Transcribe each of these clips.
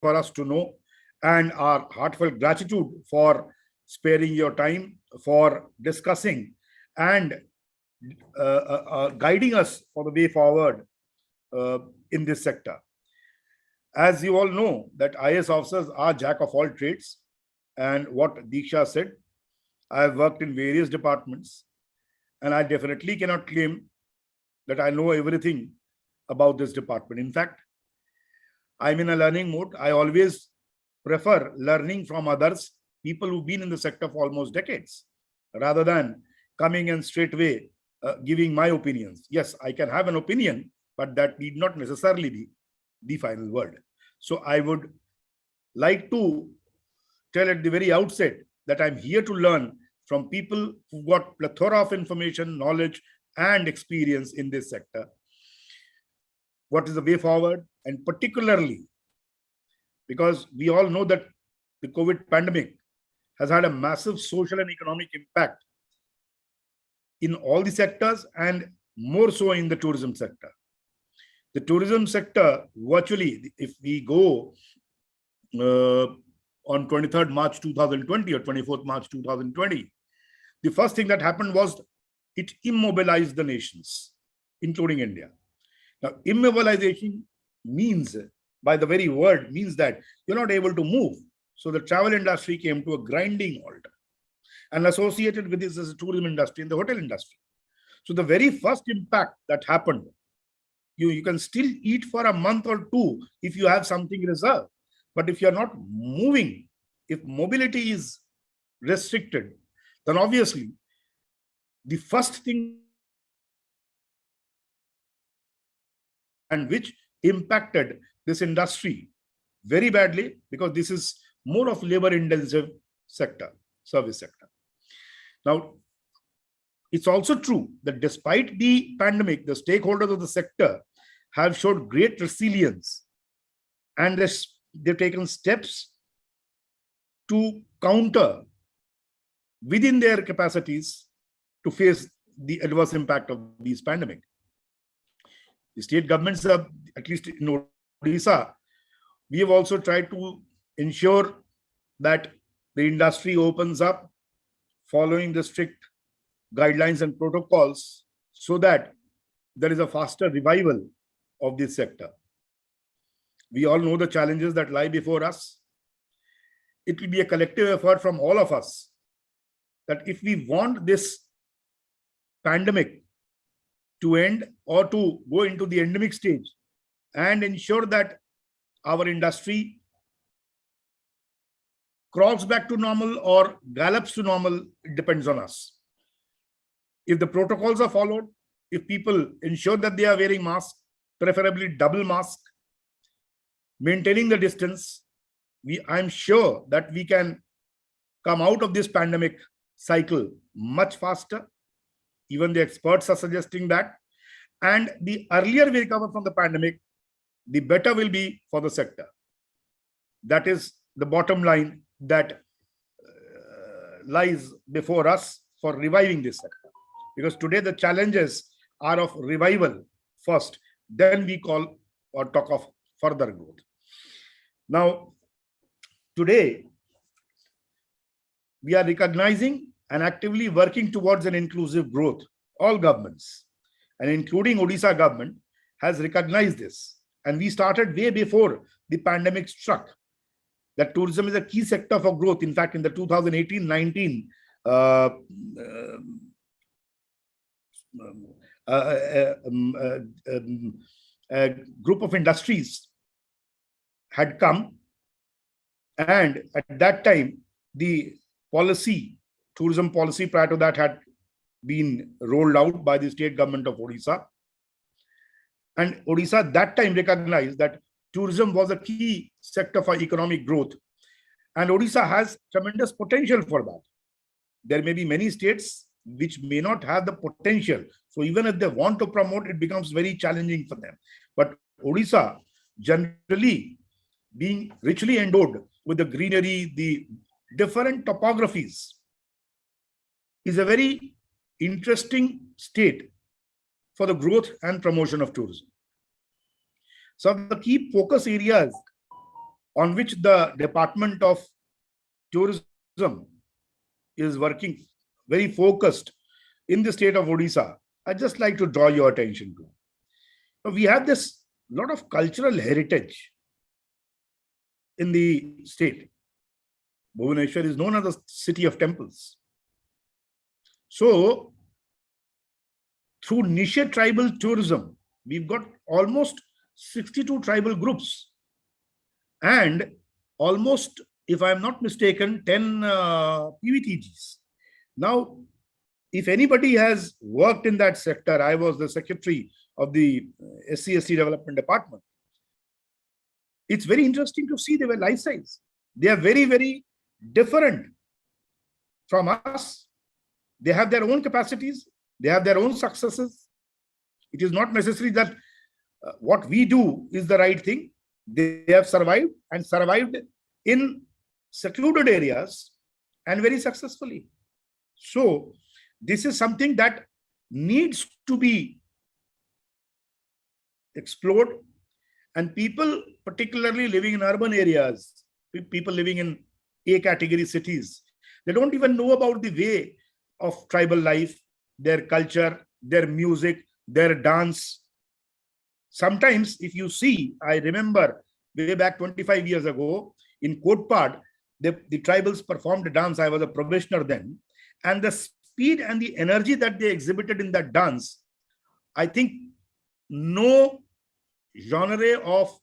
for us to know, and our heartfelt gratitude for sparing your time for discussing and guiding us for the way forward in this sector. As you all know, that IAS officers are jack of all trades, and what Diksha said, I have worked in various departments, and I definitely cannot claim that I know everything about this department. In fact, I'm in a learning mode. I always prefer learning from others, people who've been in the sector for almost decades, rather than coming and straightway giving my opinions. Yes, I can have an opinion, but that need not necessarily be the final word. So I would like to tell at the very outset that I'm here to learn from people who've got plethora of information, knowledge, and experience in this sector. What is the way forward? And particularly because we all know that the COVID pandemic has had a massive social and economic impact in all the sectors, and more so in the tourism sector. The tourism sector, virtually, if we go on 23rd March 2020 or 24th March 2020, the first thing that happened was it immobilized the nations, including India. Now, immobilization means, by the very word, means that you're not able to move. So the travel industry came to a grinding halt. And associated with this is the tourism industry and the hotel industry. So the very first impact that happened, you can still eat for a month or two if you have something reserved. But if you're not moving, if mobility is restricted, then obviously the first thing and which impacted this industry very badly, because this is more of labor-intensive sector, service sector. Now, it's also true that despite the pandemic, the stakeholders of the sector have showed great resilience, and they've taken steps to counter within their capacities to face the adverse impact of these pandemic. The state governments have, at least in Odisha, we have also tried to ensure that the industry opens up following the strict guidelines and protocols so that there is a faster revival of this sector. We all know the challenges that lie before us. It will be a collective effort from all of us that if we want this pandemic to end or to go into the endemic stage and ensure that our industry crawls back to normal or gallops to normal, it depends on us. If the protocols are followed, if people ensure that they are wearing masks, preferably double mask, maintaining the distance, I'm sure that we can come out of this pandemic cycle much faster. Even the experts are suggesting that. And the earlier we recover from the pandemic, the better will be for the sector. That is the bottom line that lies before us for reviving this sector. Because today the challenges are of revival first, then we call or talk of further growth. Now, today, we are recognizing and actively working towards an inclusive growth. All governments, and including Odisha government, has recognized this. And we started way before the pandemic struck, that tourism is a key sector for growth. In fact, in the 2018-19 group of industries had come, and at that time the tourism policy prior to that had been rolled out by the state government of Odisha, and Odisha at that time recognized that tourism was a key sector for economic growth, and Odisha has tremendous potential for that. There may be many states which may not have the potential. So even if they want to promote, it becomes very challenging for them. But Odisha, generally being richly endowed with the greenery, the different topographies, is a very interesting state for the growth and promotion of tourism. So the key focus areas on which the Department of Tourism is working very focused in the state of Odisha, I'd just like to draw your attention to. Now, we have this lot of cultural heritage in the state. Bhubaneswar is known as the city of temples. So, through niche tribal tourism, we've got almost 62 tribal groups and almost, if I'm not mistaken, 10 PVTGs. Now, if anybody has worked in that sector, I was the secretary of the SC/ST Development Department. It's very interesting to see their lifestyles. They are very, very different from us. They have their own capacities. They have their own successes. It is not necessary that what we do is the right thing. They have survived and survived in secluded areas and very successfully. So this is something that needs to be explored, and people, particularly living in urban areas, people living in A category cities, they don't even know about the way of tribal life, their culture, their music, their dance. Sometimes, if you see, I remember way back 25 years ago in Kotpad, the tribals performed a dance. I was a probationer then, and the speed and the energy that they exhibited in that dance, I think no genre of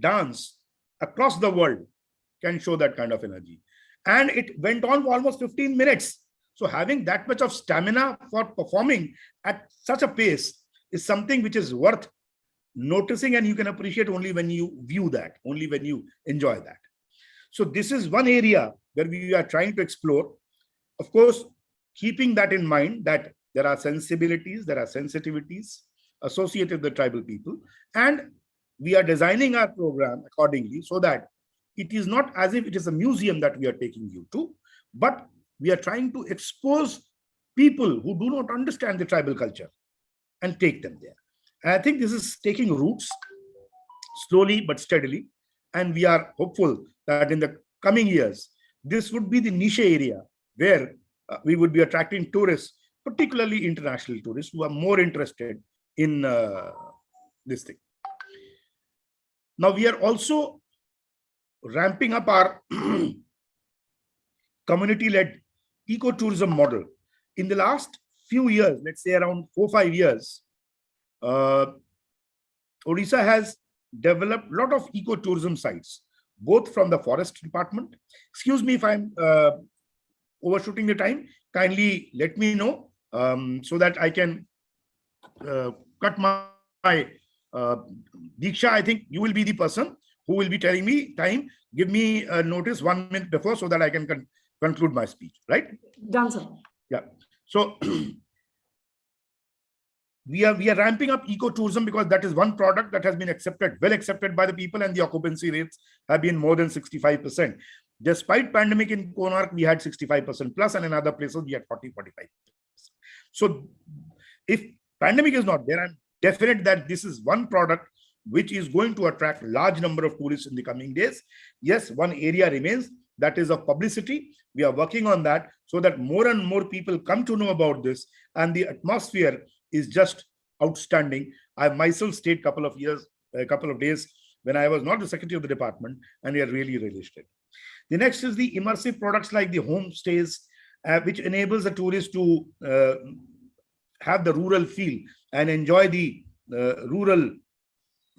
dance across the world can show that kind of energy. And it went on for almost 15 minutes. So having that much of stamina for performing at such a pace is something which is worth noticing, and you can appreciate only when you view that, only when you enjoy that. So this is one area where we are trying to explore. Of course, keeping that in mind, that there are sensibilities, there are sensitivities associated with the tribal people, and we are designing our program accordingly so that it is not as if it is a museum that we are taking you to, but we are trying to expose people who do not understand the tribal culture and take them there. And I think this is taking roots slowly but steadily, and we are hopeful that in the coming years, this would be the niche area where we would be attracting tourists, particularly international tourists who are more interested in this thing. Now, we are also ramping up our community-led ecotourism model. In the last few years, let's say around 4-5 years, Odisha has developed a lot of ecotourism sites, both from the forest department. Excuse me if I'm overshooting the time. Kindly let me know so that I can cut my Diksha. I think you will be the person who will be telling me time. Give me a notice 1 minute before so that I can conclude my speech, right? Done, sir. Yeah. So we are ramping up ecotourism because that is one product that has been well accepted by the people, and the occupancy rates have been more than 65%. Despite pandemic in Konark, we had 65% plus, and in other places we had 40-45%. So if pandemic is not there, I'm definite that this is one product which is going to attract large number of tourists in the coming days. Yes, one area remains, that is of publicity. We are working on that so that more and more people come to know about this, and the atmosphere is just outstanding. I myself stayed a couple of days when I was not the secretary of the department, and we are really relished it. The next is the immersive products like the homestays, which enables the tourist to have the rural feel and enjoy the rural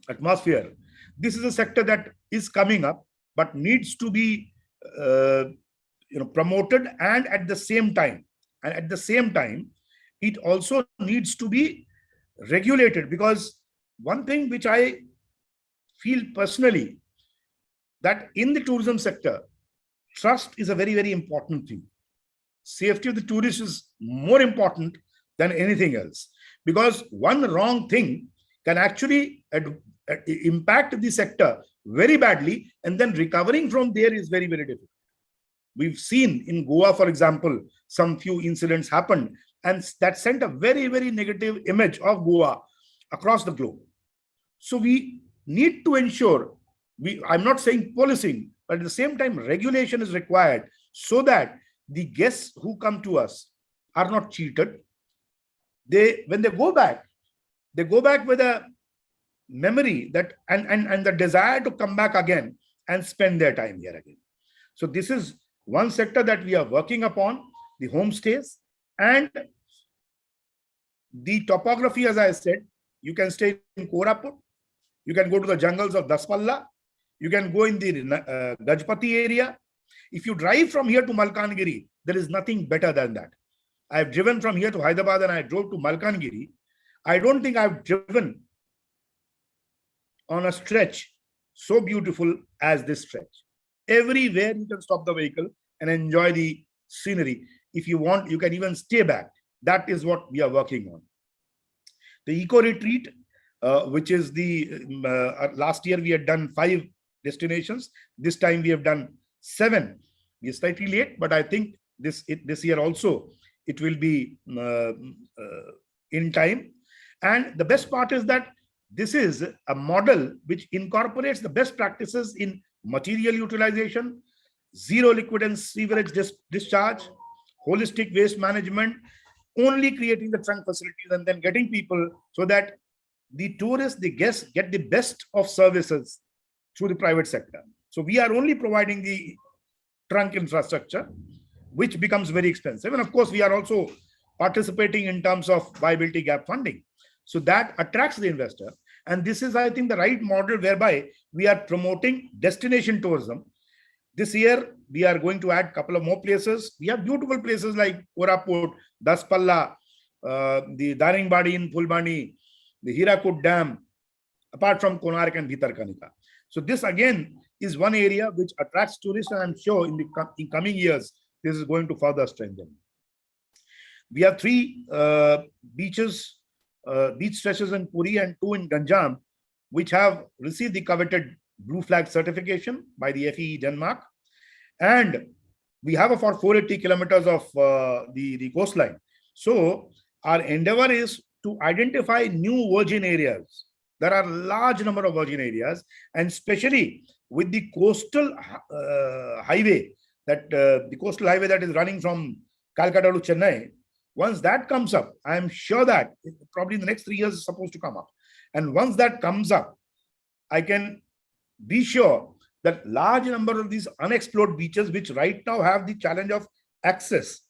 atmosphere. This is a sector that is coming up, but needs to be promoted, and at the same time, it also needs to be regulated, because one thing which I feel personally, that in the tourism sector, trust is a very, very important thing. Safety of the tourist is more important than anything else, because one wrong thing can actually impact the sector very badly, and then recovering from there is very, very difficult. We've seen in Goa, for example, some few incidents happened, and that sent a very, very negative image of Goa across the globe. So we need to ensure I'm not saying policing, but at the same time, regulation is required so that the guests who come to us are not cheated. When they go back with a memory that and the desire to come back again and spend their time here again. So this is one sector that we are working upon, the homestays. And the topography, as I said, you can stay in Koraput, you can go to the jungles of Daspalla, you can go in the Gajpati area. If you drive from here to Malkangiri, there is nothing better than that. I've driven from here to Hyderabad and I drove to Malkangiri. I don't think I've driven on a stretch so beautiful as this stretch. Everywhere you can stop the vehicle and enjoy the scenery. If you want, you can even stay back. That is what we are working on. The eco retreat, which is the last year we had done 5 destinations. This time we have done 7. We are slightly late, but I think this year also it will be in time. And the best part is that this is a model which incorporates the best practices in material utilization, zero liquid and sewerage discharge, holistic waste management, only creating the trunk facilities and then getting people so that the tourists, the guests get the best of services through the private sector. So we are only providing the trunk infrastructure, which becomes very expensive. And of course, we are also participating in terms of viability gap funding. So that attracts the investor. And this is, I think, the right model whereby we are promoting destination tourism. This year, we are going to add a couple of more places. We have beautiful places like Koraput, Daspalla, the Daringbadi in Fulbani, the Hirakud Dam, apart from Konark and Bhitarkanika. So this again is one area which attracts tourists, and I'm sure in the coming years, this is going to further strengthen. We have 3 beaches, beach stretches in Puri and 2 in Ganjam, which have received the coveted Blue Flag certification by the FEE Denmark. And we have about 480 kilometers of the coastline. So our endeavor is to identify new virgin areas. There are a large number of virgin areas, and especially with the coastal highway, the coastal highway that is running from Calcutta to Chennai. Once that comes up, I am sure that probably in the next 3 years is supposed to come up. And once that comes up, I can be sure that large number of these unexplored beaches, which right now have the challenge of access,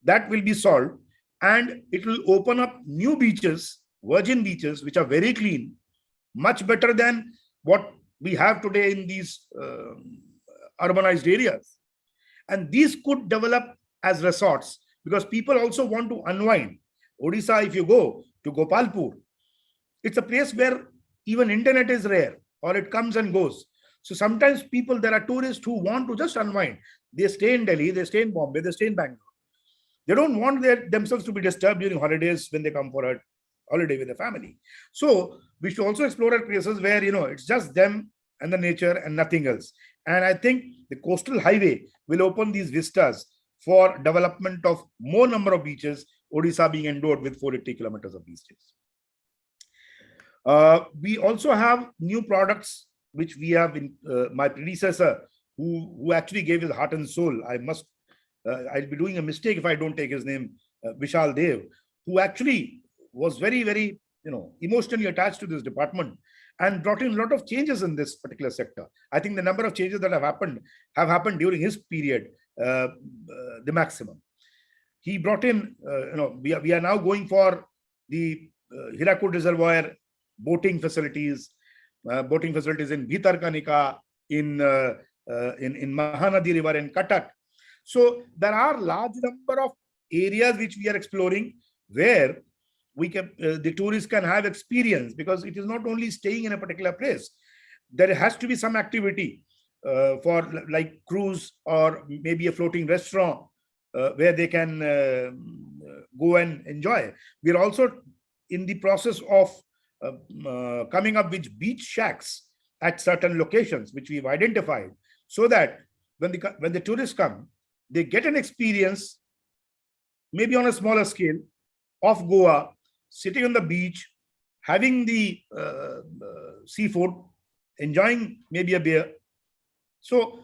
that will be solved. And it will open up new beaches, virgin beaches, which are very clean, much better than what we have today in these urbanized areas. And these could develop as resorts, because people also want to unwind. Odisha, if you go to Gopalpur, it's a place where even internet is rare, or it comes and goes. So sometimes there are tourists who want to just unwind. They stay in Delhi, they stay in Bombay, they stay in Bangalore. They don't want themselves to be disturbed during holidays when they come for a holiday with their family. So we should also explore places where, it's just them and the nature and nothing else. And I think the coastal highway will open these vistas for development of more number of beaches, Odisha being endowed with 480 kilometers of beaches. We also have new products which we have in my predecessor, who actually gave his heart and soul. I'll be doing a mistake if I don't take his name, Vishal Dev, who actually was very, very, emotionally attached to this department and brought in a lot of changes in this particular sector. I think the number of changes that have happened during his period, the maximum. He brought in, we are now going for the Hirakud Reservoir boating facilities in Bhitarkanika, in Mahanadi River, in Cuttack. So there are large number of areas which we are exploring where the tourists can have experience, because it is not only staying in a particular place. There has to be some activity for like cruise or maybe a floating restaurant where they can go and enjoy. We are also in the process of coming up with beach shacks at certain locations which we've identified, so that when the tourists come, they get an experience, maybe on a smaller scale, of Goa, sitting on the beach, having the seafood, enjoying maybe a beer. So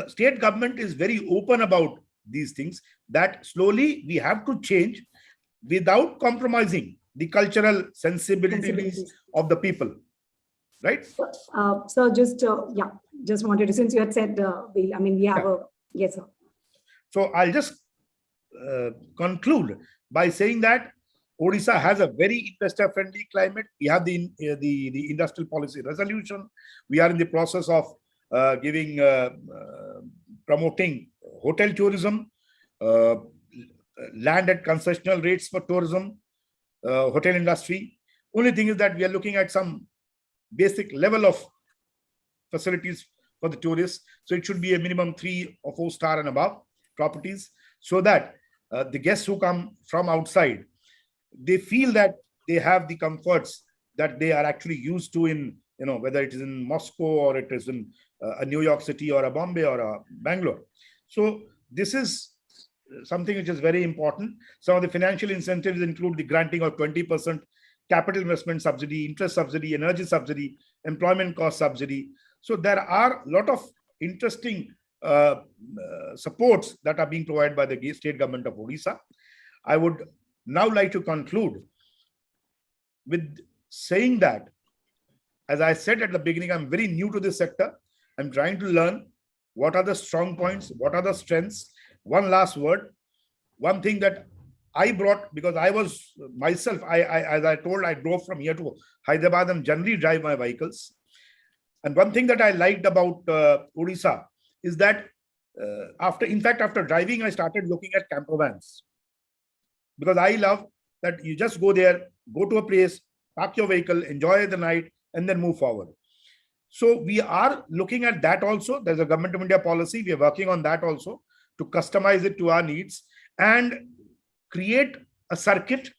state government is very open about these things, that slowly we have to change without compromising the cultural sensibilities of the people, right? So just just wanted to, since you had said, I mean, we have yes, sir. So I'll just conclude by saying that Odisha has a very investor-friendly climate. We have the industrial policy resolution. We are in the process of promoting hotel tourism, land at concessional rates for tourism, hotel industry. Only thing is that we are looking at some basic level of facilities for the tourists. So it should be a minimum 3 or 4 star and above properties, so that the guests who come from outside, they feel that they have the comforts that they are actually used to in, whether it is in Moscow or it is in a New York City or a Bombay or a Bangalore. So this is something which is very important. Some of the financial incentives include the granting of 20% capital investment subsidy, interest subsidy, energy subsidy, employment cost subsidy. So there are a lot of interesting supports that are being provided by the state government of Odisha. I would now like to conclude with saying that, as I said at the beginning, I'm very new to this sector. I'm trying to learn what are the strong points, what are the strengths. One last word, one thing that I brought, because I was myself, as I told, I drove from here to Hyderabad and generally drive my vehicles. And one thing that I liked about Odisha is that after driving, I started looking at camper vans, because I love that you just go there, go to a place, park your vehicle, enjoy the night, and then move forward. So we are looking at that also. There's a Government of India policy. We are working on that also to customize it to our needs and create a circuit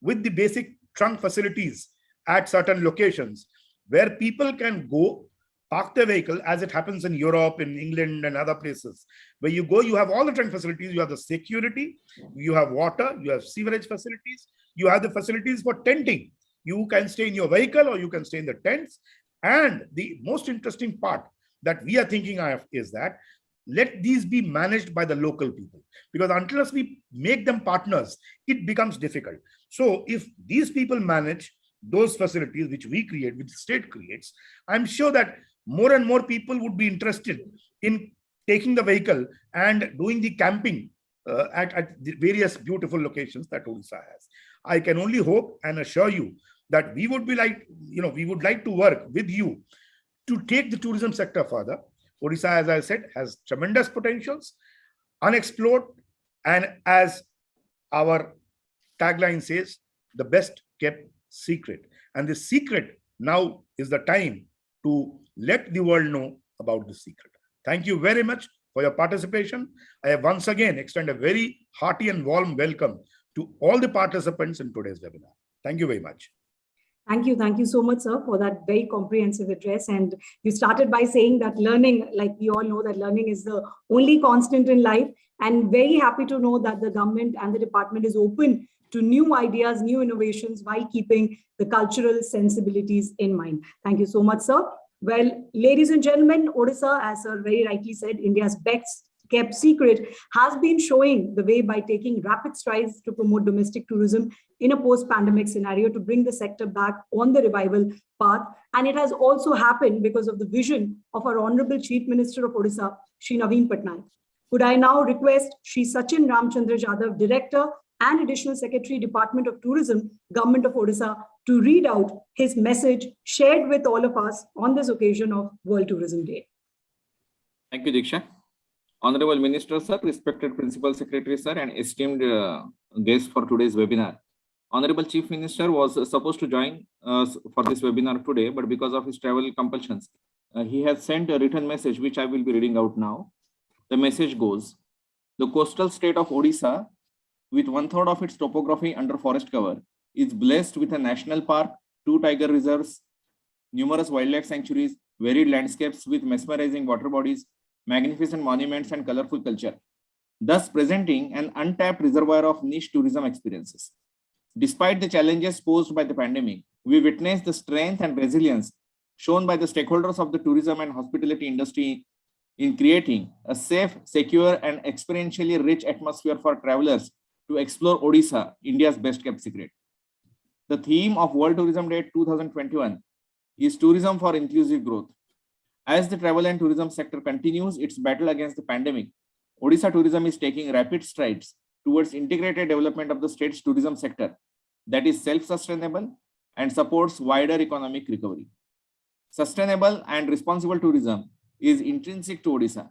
with the basic trunk facilities at certain locations where people can go park their vehicle, as it happens in Europe, in England and other places. Where you go, you have all the trunk facilities. You have the security, you have water, you have sewerage facilities, you have the facilities for tenting. You can stay in your vehicle or you can stay in the tents. And the most interesting part that we are thinking of is that let these be managed by the local people, because unless we make them partners, it becomes difficult. So if these people manage those facilities which we create, which the state creates, I'm sure that more and more people would be interested in taking the vehicle and doing the camping at the various beautiful locations that Odisha has. I can only hope and assure you that we would like to work with you to take the tourism sector further. Odisha, as I said, has tremendous potentials, unexplored, and as our tagline says, the best kept secret. And the secret now is the time to let the world know about the secret. Thank you very much for your participation. I have once again extend a very hearty and warm welcome to all the participants in today's webinar. Thank you very much. Thank you. Thank you so much, sir, for that very comprehensive address. And you started by saying that learning, like we all know that learning is the only constant in life, and very happy to know that the government and the department is open to new ideas, new innovations, while keeping the cultural sensibilities in mind. Thank you so much, sir. Well, ladies and gentlemen, Odisha, as sir very rightly said, India's best kept secret, has been showing the way by taking rapid strides to promote domestic tourism in a post-pandemic scenario to bring the sector back on the revival path. And it has also happened because of the vision of our Honorable Chief Minister of Odisha, Shri Naveen Patnaik. Could I now request Shri Sachin Ramchandra Jadhav, Director and Additional Secretary, Department of Tourism, Government of Odisha, to read out his message shared with all of us on this occasion of World Tourism Day. Thank you, Diksha. Honorable Minister, sir, respected Principal Secretary, sir, and esteemed guests for today's webinar. Honorable Chief Minister was supposed to join us for this webinar today, but because of his travel compulsions, he has sent a written message, which I will be reading out now. The message goes: the coastal state of Odisha, with 1/3 of its topography under forest cover, is blessed with a national park, 2 tiger reserves, numerous wildlife sanctuaries, varied landscapes with mesmerizing water bodies, magnificent monuments, and colorful culture, thus presenting an untapped reservoir of niche tourism experiences. Despite the challenges posed by the pandemic, we witnessed the strength and resilience shown by the stakeholders of the tourism and hospitality industry in creating a safe, secure, and experientially rich atmosphere for travelers to explore Odisha, India's best kept secret. The theme of World Tourism Day 2021 is Tourism for Inclusive Growth. As the travel and tourism sector continues its battle against the pandemic, Odisha tourism is taking rapid strides towards integrated development of the state's tourism sector that is self-sustainable and supports wider economic recovery. Sustainable and responsible tourism is intrinsic to Odisha.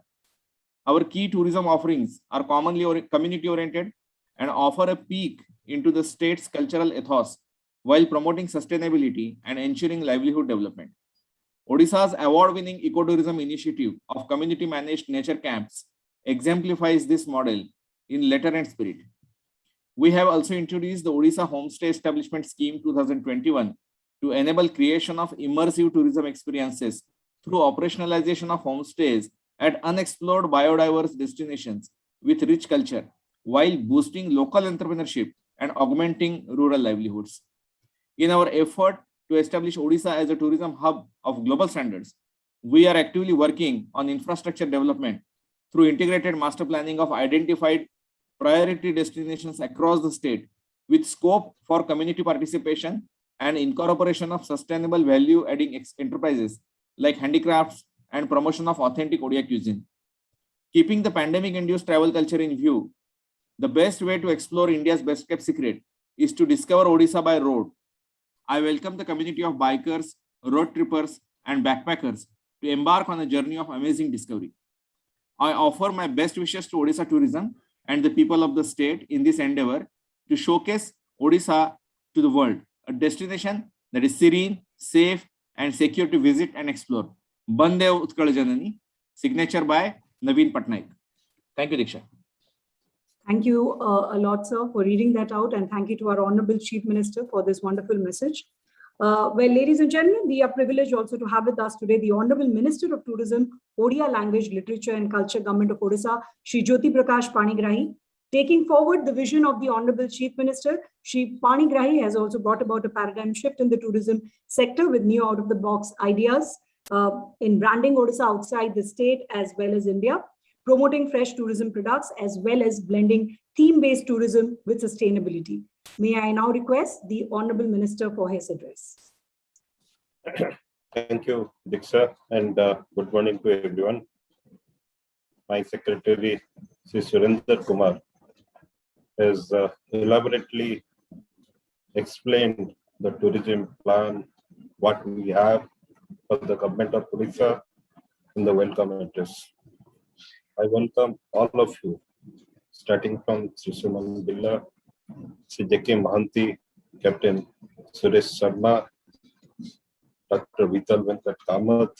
Our key tourism offerings are commonly community-oriented and offer a peek into the state's cultural ethos while promoting sustainability and ensuring livelihood development. Odisha's award-winning ecotourism initiative of community-managed nature camps exemplifies this model in letter and spirit. We have also introduced the Odisha Homestay Establishment Scheme 2021 to enable creation of immersive tourism experiences through operationalization of homestays at unexplored biodiverse destinations with rich culture, while boosting local entrepreneurship and augmenting rural livelihoods. In our effort to establish Odisha as a tourism hub of global standards, we are actively working on infrastructure development through integrated master planning of identified priority destinations across the state with scope for community participation and incorporation of sustainable value-adding enterprises like handicrafts and promotion of authentic Odia cuisine. Keeping the pandemic-induced travel culture in view, the best way to explore India's best kept secret is to discover Odisha by road. I welcome the community of bikers, road trippers, and backpackers to embark on a journey of amazing discovery. I offer my best wishes to Odisha tourism and the people of the state in this endeavor to showcase Odisha to the world, a destination that is serene, safe, and secure to visit and explore. Bande Utkal Janani, signature by Naveen Patnaik. Thank you, Diksha. Thank you a lot, sir, for reading that out. And thank you to our Honorable Chief Minister for this wonderful message. Well, ladies and gentlemen, we are privileged also to have with us today the Honorable Minister of Tourism, Odia Language, Literature and Culture, Government of Odisha, Shri Jyoti Prakash Panigrahi. Taking forward the vision of the Honorable Chief Minister, Shri Panigrahi has also brought about a paradigm shift in the tourism sector with new out-of-the-box ideas in branding Odisha outside the state as well as India, promoting fresh tourism products as well as blending theme-based tourism with sustainability. May I now request the Honorable Minister for his address. Thank you, Diksha, and good morning to everyone. My secretary, Sri Surendra Kumar, has elaborately explained the tourism plan, what we have for the government of Odisha in the welcome address. I welcome all of you, starting from Sri Suman Billa, Sri J.K. Mahanti, Captain Suresh Sharma, Dr. Vital Venkat Kamath,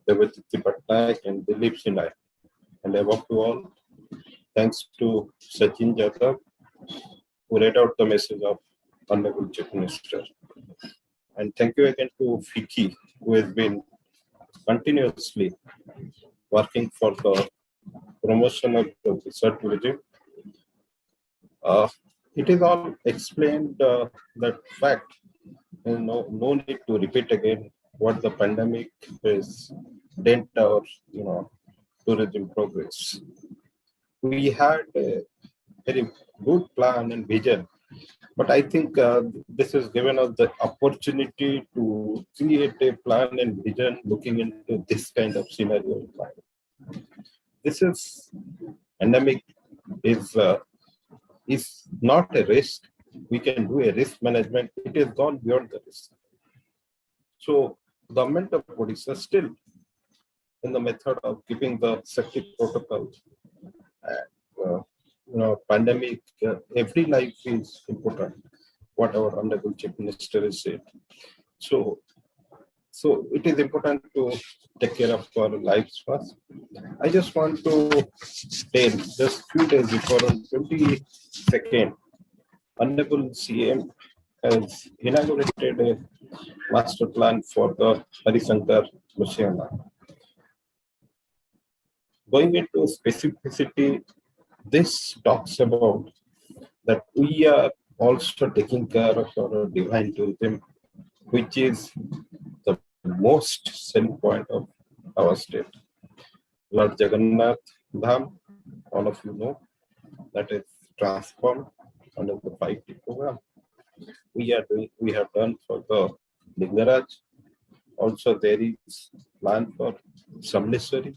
Devajiti Patnaik, and Dilip Sinai. And above all, thanks to Sachin Jadhav, who read out the message of Honorable Chief Minister. And thank you again to FICCI, who has been continuously working for the promotion of the research tourism. It is all explained that fact, no need to repeat again what the pandemic has dent our tourism progress. We had a very good plan and vision, but I think this has given us the opportunity to create a plan and vision looking into this kind of scenario. This is pandemic is not a risk. We can do a risk management. It has gone beyond the risk. So government of Odisha still in the method of keeping the safety protocol. Pandemic, every life is important. What our Honorable Chief Minister has said. So it is important to take care of our lives first. I just want to tell, just few days before, on 22nd, Honorable CM has inaugurated a master plan for the Harisankar Museum. Going into specificity, this talks about that we are also taking care of our divine tourism, which is the most selling point of our state. Lord Jagannath Dham, all of you know, that is transformed under the 5T program. We have done for the Lingaraj. Also, there is plan for Samleswari.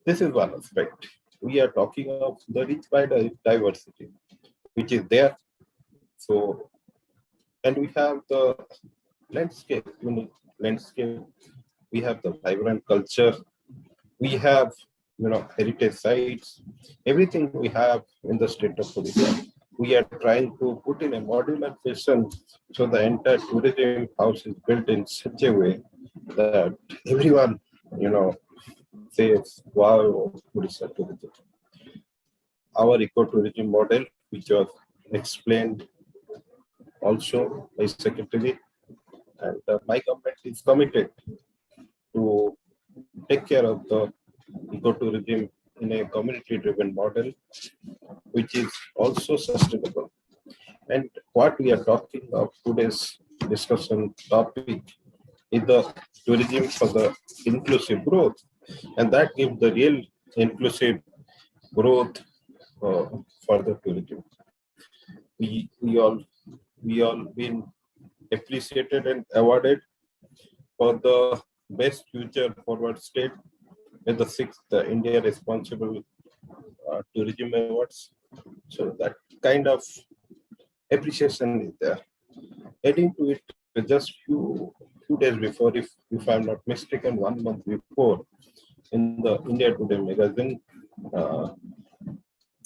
This is one aspect. We are talking of the rich biodiversity, which is there. So, and we have the landscape, landscape. We have the vibrant culture. We have, heritage sites. Everything we have in the state of Odisha. We are trying to put in a modular fashion so the entire tourism house is built in such a way that everyone, says, wow, Odisha tourism. Our ecotourism model, which was explained also by Secretary, and my government is committed to take care of the ecotourism in a community-driven model, which is also sustainable. And what we are talking of today's discussion topic is the tourism for the inclusive growth, and that gives the real inclusive growth for the tourism. We all been appreciated and awarded for the best future forward state with the 6th India Responsible Tourism Awards. So that kind of appreciation is there. Adding to it, just few days before, if I'm not mistaken, 1 month before, in the India Today magazine,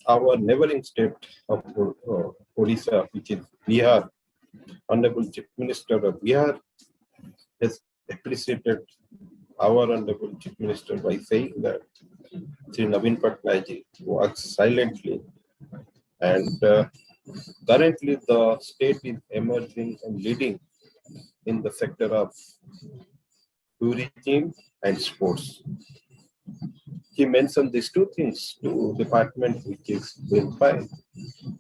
our neighboring state of Odisha, which is Bihar, Honorable Chief Minister of Bihar has appreciated our Honorable Chief Minister by saying that Sri Naveen Patnaik works silently, and currently the state is emerging and leading in the sector of tourism and sports. He mentioned these two things, two departments, which is doing fine.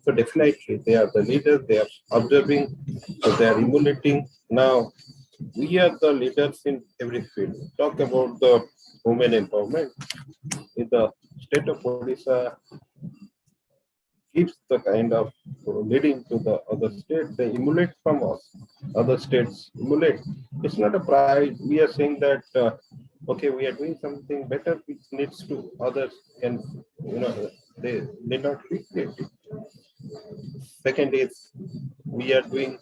So definitely they are the leaders, they are observing, so they are emulating. Now we are the leaders in every field. Talk about the women empowerment. In the state of Odisha gives the kind of leading to the other states. They emulate from us. Other states emulate. It's not a pride. We are saying that okay, we are doing something better which needs to others, and they need not recreate it. Second is we are doing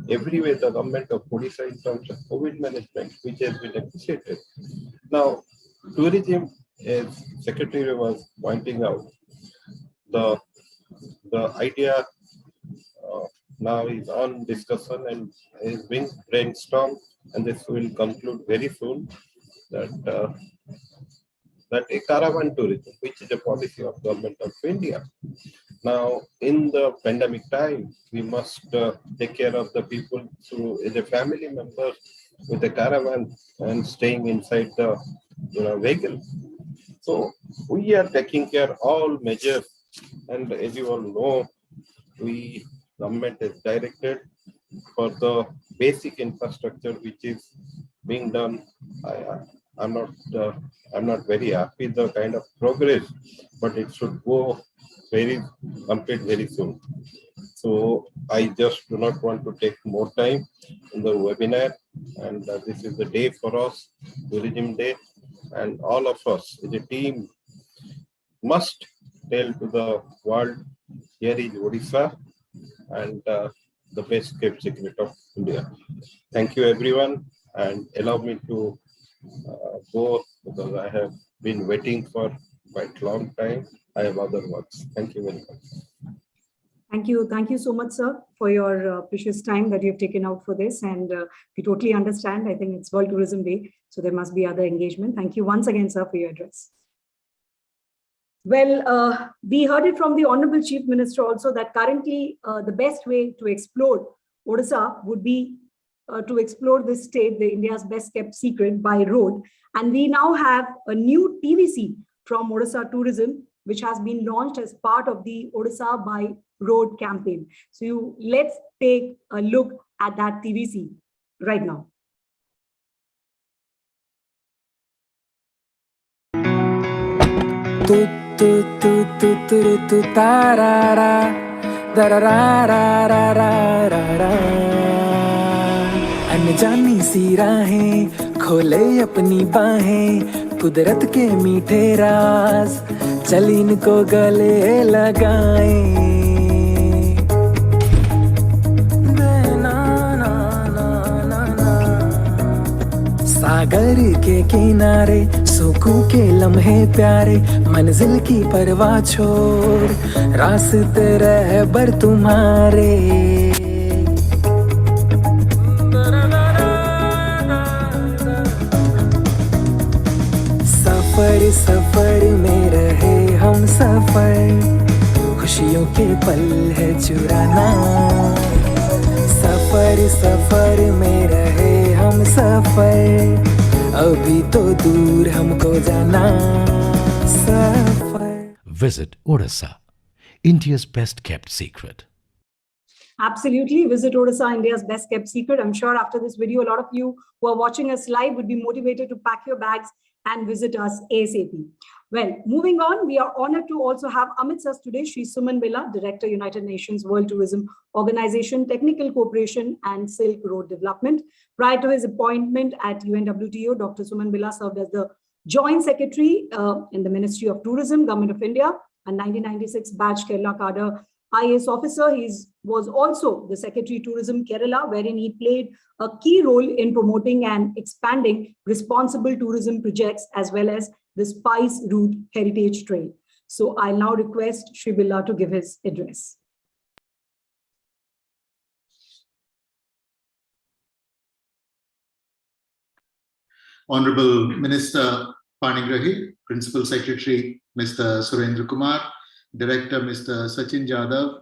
everywhere the government of Odisha in terms of COVID management, which has been appreciated. Now, tourism, as Secretary was pointing out, the idea now is on discussion and is being brainstormed, and this will conclude very soon. That a caravan tourism, which is a policy of government of India. Now, in the pandemic time, we must take care of the people through as a family member with a caravan and staying inside the vehicle. So we are taking care of all measures, and as you all know, government is directed for the basic infrastructure which is being done. I'm not very happy the kind of progress, but it should go complete very soon. So I just do not want to take more time in the webinar, and this is the day for us, Tourism Day, and all of us as a team must tell to the world, here is Odisha and the best kept secret of India. Thank you everyone, and allow me to go because I have been waiting for quite a long time. I have other works. Thank you very much. Thank you. Thank you so much, sir, for your precious time that you've taken out for this. And we totally understand. I think it's World Tourism Day, so there must be other engagement. Thank you once again, sir, for your address. Well, we heard it from the Honorable Chief Minister also that currently the best way to explore Odisha would be to explore this state, the India's best kept secret, by road. And we now have a new TVC from Odisha Tourism, which has been launched as part of the Odisha by Road campaign. So let's take a look at that TVC right now. tu tu tu tu tu tu ta ra ra da ra ra ra ra ra ra ra अनजानी सी राहें खोले अपनी बाहें कुदरत के मीठे राज चल इनको गले लगाएं सागर के किनारे सुकून के लम्हे प्यारे मंजिल की परवाह छोड़ रास्ते रहबर तुम्हारे सफर सफर में रहे हम सफर खुशियों के पल है चुराना सफर सफर में रहे हम सफर अभी तो दूर हमको जाना सफर Visit Odisha, India's best kept secret. Absolutely. Visit Odisha, India's best kept secret. I'm sure after this video, a lot of you who are watching us live would be motivated to pack your bags and visit us ASAP. Well, moving on, we are honored to also have amidst us today, Shri Suman Billa, Director, United Nations World Tourism Organization, Technical Cooperation and Silk Road Development. Prior to his appointment at UNWTO, Dr. Suman Billa served as the Joint Secretary in the Ministry of Tourism, Government of India, and 1996 batch Kerala cadre IAS officer. He was also the Secretary Tourism Kerala, wherein he played a key role in promoting and expanding responsible tourism projects as well as the Spice Route Heritage Trail. So I'll now request Shri Billa to give his address. Honorable Minister Panigrahi, Principal Secretary Mr. Surendra Kumar, Director Mr. Sachin Jadhav,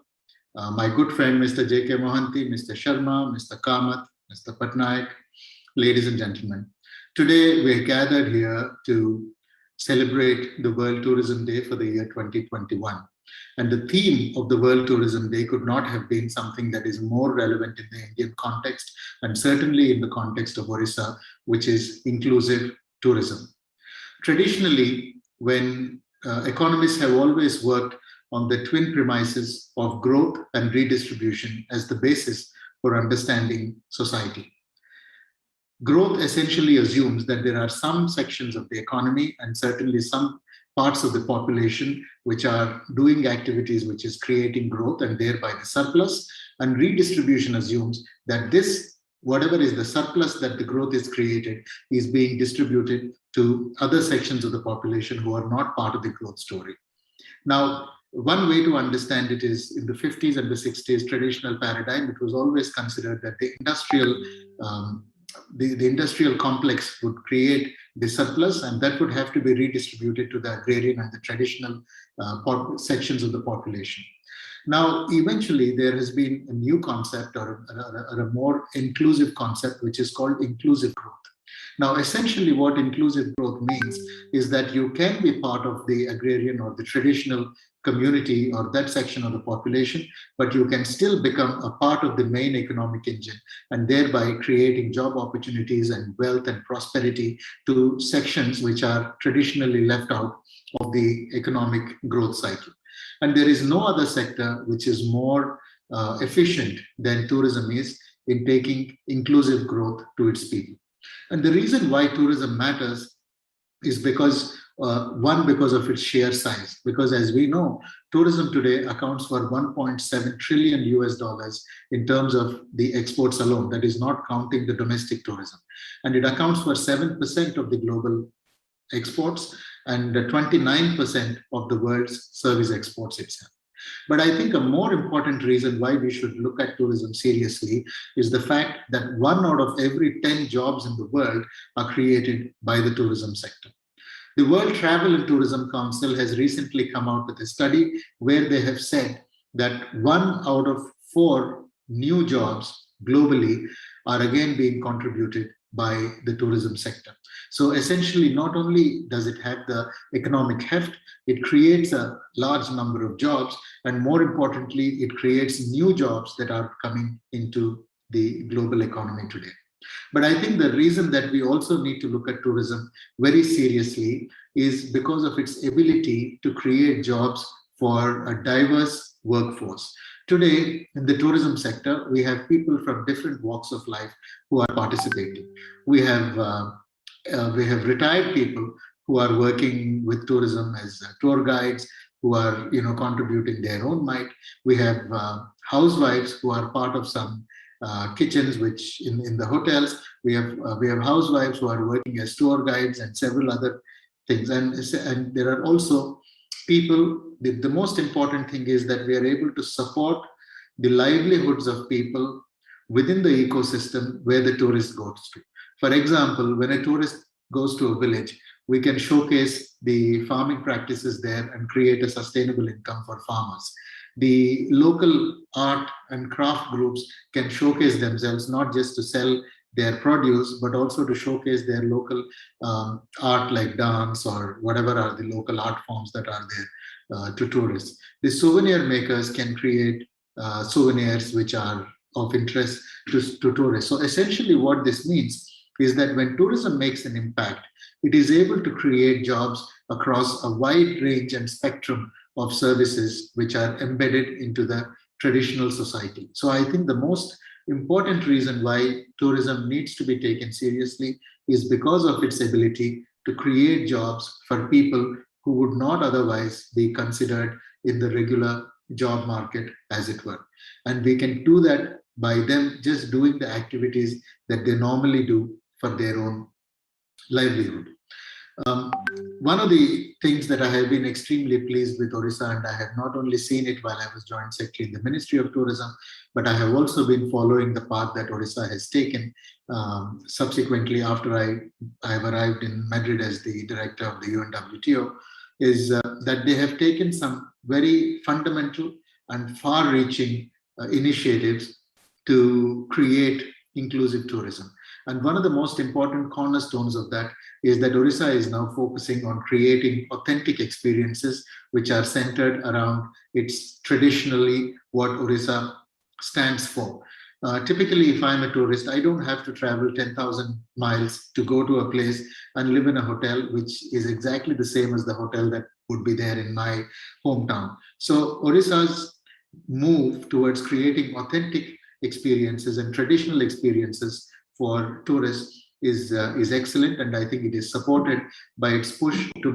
my good friend Mr. J.K. Mohanty, Mr. Sharma, Mr. Kamath, Mr. Patnaik, ladies and gentlemen. Today we're gathered here to celebrate the World Tourism Day for the year 2021. And the theme of the World Tourism Day could not have been something that is more relevant in the Indian context, and certainly in the context of Odisha, which is inclusive tourism. Traditionally, when economists have always worked on the twin premises of growth and redistribution as the basis for understanding society. Growth essentially assumes that there are some sections of the economy and certainly some parts of the population which are doing activities which is creating growth and thereby the surplus, and redistribution assumes that this, whatever is the surplus that the growth is created, is being distributed to other sections of the population who are not part of the growth story. Now, one way to understand it is in the 50s and the 60s traditional paradigm, it was always considered that the industrial complex would create the surplus, and that would have to be redistributed to the agrarian and the traditional sections of the population. Now, eventually, there has been a new concept or a more inclusive concept, which is called inclusive growth. Now, essentially what inclusive growth means is that you can be part of the agrarian or the traditional community or that section of the population, but you can still become a part of the main economic engine and thereby creating job opportunities and wealth and prosperity to sections which are traditionally left out of the economic growth cycle. And there is no other sector which is more efficient than tourism is in taking inclusive growth to its people. And the reason why tourism matters is because because of its sheer size. Because as we know, tourism today accounts for $1.7 trillion in terms of the exports alone. That is not counting the domestic tourism. And it accounts for 7% of the global exports and 29% of the world's service exports itself. But I think a more important reason why we should look at tourism seriously is the fact that 1 out of every 10 jobs in the world are created by the tourism sector. The World Travel and Tourism Council has recently come out with a study where they have said that 1 out of 4 new jobs globally are again being contributed by the tourism sector. So essentially, not only does it have the economic heft, it creates a large number of jobs, and more importantly, it creates new jobs that are coming into the global economy today. But I think the reason that we also need to look at tourism very seriously is because of its ability to create jobs for a diverse workforce. Today, in the tourism sector, we have people from different walks of life who are participating. We have retired people who are working with tourism as tour guides, who are contributing their own might. We have housewives who are part of some kitchens, which in the hotels. We have housewives who are working as tour guides and several other things. And there are also people. The most important thing is that we are able to support the livelihoods of people within the ecosystem where the tourist goes to. For example, when a tourist goes to a village, we can showcase the farming practices there and create a sustainable income for farmers. The local art and craft groups can showcase themselves not just to sell their produce, but also to showcase their local art like dance or whatever are the local art forms that are there to tourists. The souvenir makers can create souvenirs which are of interest to tourists. So essentially what this means is that when tourism makes an impact, it is able to create jobs across a wide range and spectrum of services which are embedded into the traditional society. So I think the most important reason why tourism needs to be taken seriously is because of its ability to create jobs for people who would not otherwise be considered in the regular job market, as it were. And we can do that by them just doing the activities that they normally do for their own livelihood. One of the things that I have been extremely pleased with Orissa, and I have not only seen it while I was Joint Secretary in the Ministry of Tourism, but I have also been following the path that Orissa has taken subsequently after I have arrived in Madrid as the Director of the UNWTO, is that they have taken some very fundamental and far-reaching initiatives to create inclusive tourism. And one of the most important cornerstones of that is that Orissa is now focusing on creating authentic experiences which are centered around its traditionally what Orissa stands for. Typically, if I'm a tourist, I don't have to travel 10,000 miles to go to a place and live in a hotel, which is exactly the same as the hotel that would be there in my hometown. So Orissa's move towards creating authentic experiences and traditional experiences for tourists is excellent, and I think it is supported by its push to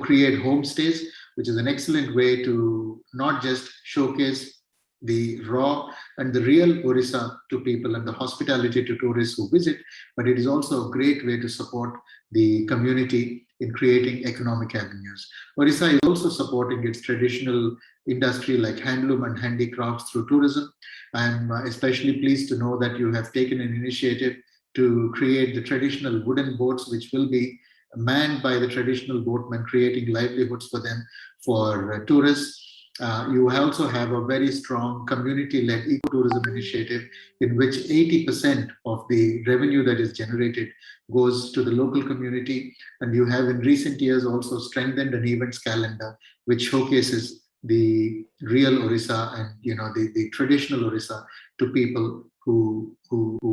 create homestays, which is an excellent way to not just showcase the raw and the real Orissa to people and the hospitality to tourists who visit, but it is also a great way to support the community in creating economic avenues. Orissa is also supporting its traditional industry like handloom and handicrafts through tourism. I'm especially pleased to know that you have taken an initiative to create the traditional wooden boats, which will be manned by the traditional boatmen, creating livelihoods for them for tourists. You also have a very strong community-led ecotourism initiative in which 80% of the revenue that is generated goes to the local community. And you have in recent years also strengthened an events calendar which showcases the real Orissa and the traditional Orissa to people who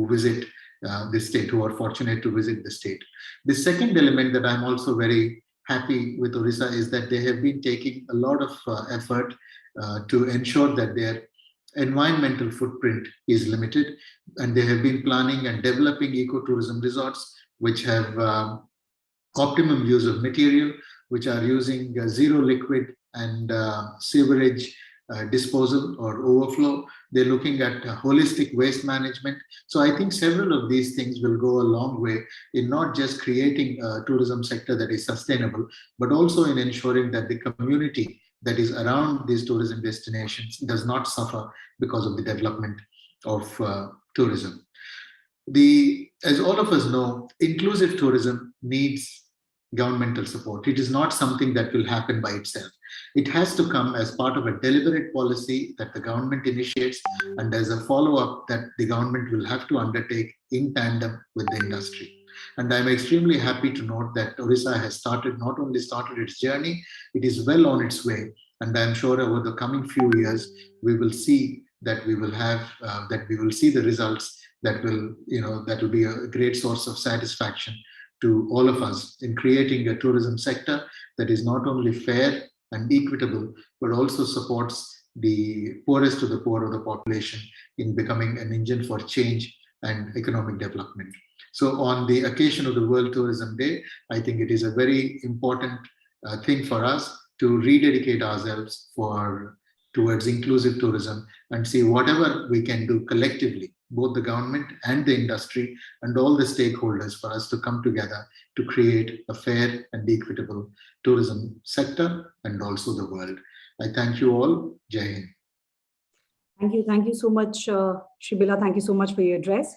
visit the state, who are fortunate to visit the state. The second element that I'm also very happy with Orissa is that they have been taking a lot of effort to ensure that their environmental footprint is limited, and they have been planning and developing ecotourism resorts which have optimum use of material, which are using zero liquid and sewerage disposal or overflow. They're looking at holistic waste management. So I think several of these things will go a long way in not just creating a tourism sector that is sustainable, but also in ensuring that the community that is around these tourism destinations does not suffer because of the development of tourism. As all of us know, inclusive tourism needs governmental support. It is not something that will happen by itself. It has to come as part of a deliberate policy that the government initiates and as a follow-up that the government will have to undertake in tandem with the industry. And I'm extremely happy to note that Orissa has not only started its journey, it is well on its way. And I'm sure over the coming few years, we will see that we will see the results that will, that will be a great source of satisfaction to all of us in creating a tourism sector that is not only fair and equitable, but also supports the poorest of the poor of the population in becoming an engine for change and economic development. So on the occasion of the World Tourism Day, I think it is a very important thing for us to rededicate ourselves towards inclusive tourism and see whatever we can do collectively, both the government and the industry and all the stakeholders, for us to come together to create a fair and equitable tourism sector and also the world. I thank you all. Jai Hind. Thank you. Thank you so much, Shibila. Thank you so much for your address.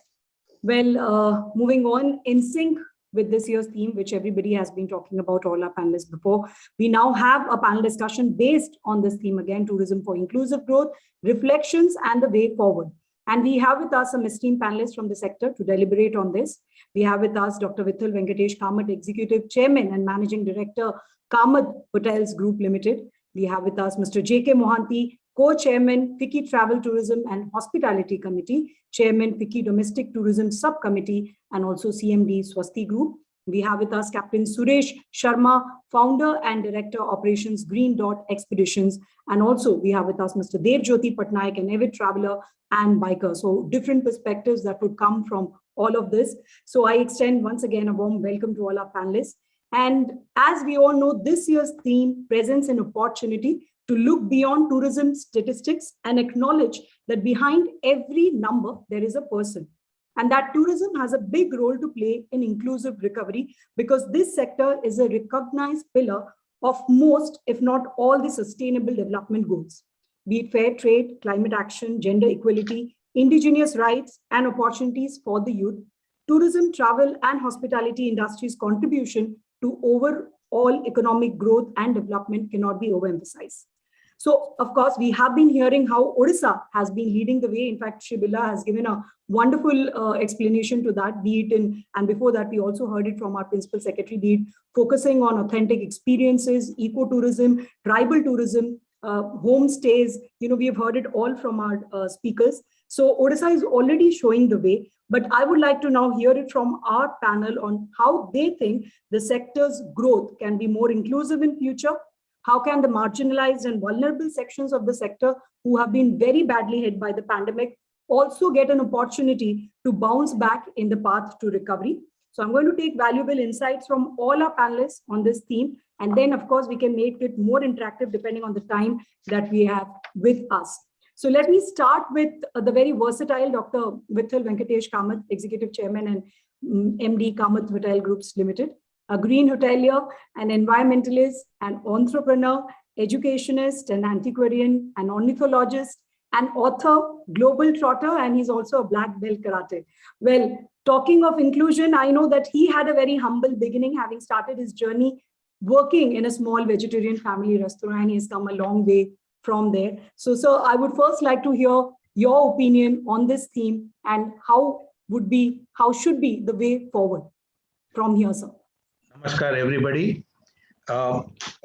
Well, moving on, in sync with this year's theme, which everybody has been talking about, all our panelists before, we now have a panel discussion based on this theme again, tourism for inclusive growth, reflections and the way forward. And we have with us some esteemed panelists from the sector to deliberate on this. We have with us Dr. Vithal Venkatesh Kamath, Executive Chairman and Managing Director, Kamath Hotels Group Limited. We have with us Mr. J.K. Mohanty, Co-Chairman, FICCI Travel Tourism and Hospitality Committee, Chairman, FICCI Domestic Tourism Subcommittee, and also CMD Swasti Group. We have with us Captain Suresh Sharma, Founder and Director Operations, Green Dot Expeditions. And also we have with us Mr. Dev Jyoti Patnaik, an avid traveler and biker. So different perspectives that would come from all of this. So I extend once again a warm welcome to all our panelists. And as we all know, this year's theme presents an opportunity to look beyond tourism statistics and acknowledge that behind every number, there is a person. And that tourism has a big role to play in inclusive recovery, because this sector is a recognized pillar of most, if not all, the sustainable development goals, be it fair trade, climate action, gender equality, indigenous rights and opportunities for the youth. Tourism, travel and hospitality industry's contribution to overall economic growth and development cannot be overemphasized. So, of course, we have been hearing how Odisha has been leading the way. In fact, Shibila has given a wonderful explanation to that, be it in, and before that, we also heard it from our Principal Secretary, be it focusing on authentic experiences, ecotourism, tribal tourism, homestays. We have heard it all from our speakers. So Odisha is already showing the way, but I would like to now hear it from our panel on how they think the sector's growth can be more inclusive in future. How can the marginalized and vulnerable sections of the sector who have been very badly hit by the pandemic also get an opportunity to bounce back in the path to recovery? So I'm going to take valuable insights from all our panelists on this theme. And then, of course, we can make it more interactive depending on the time that we have with us. So let me start with the very versatile Dr. Vithal Venkatesh Kamath, Executive Chairman and MD Kamath Hotel Groups Limited, a green hotelier, an environmentalist, an entrepreneur, educationist, an antiquarian, an ornithologist, an author, global trotter, and he's also a black belt karate. Well, talking of inclusion, I know that he had a very humble beginning, having started his journey working in a small vegetarian family restaurant, and he's come a long way from there. So, sir, I would first like to hear your opinion on this theme and how should be the way forward from here, sir. Namaskar, everybody.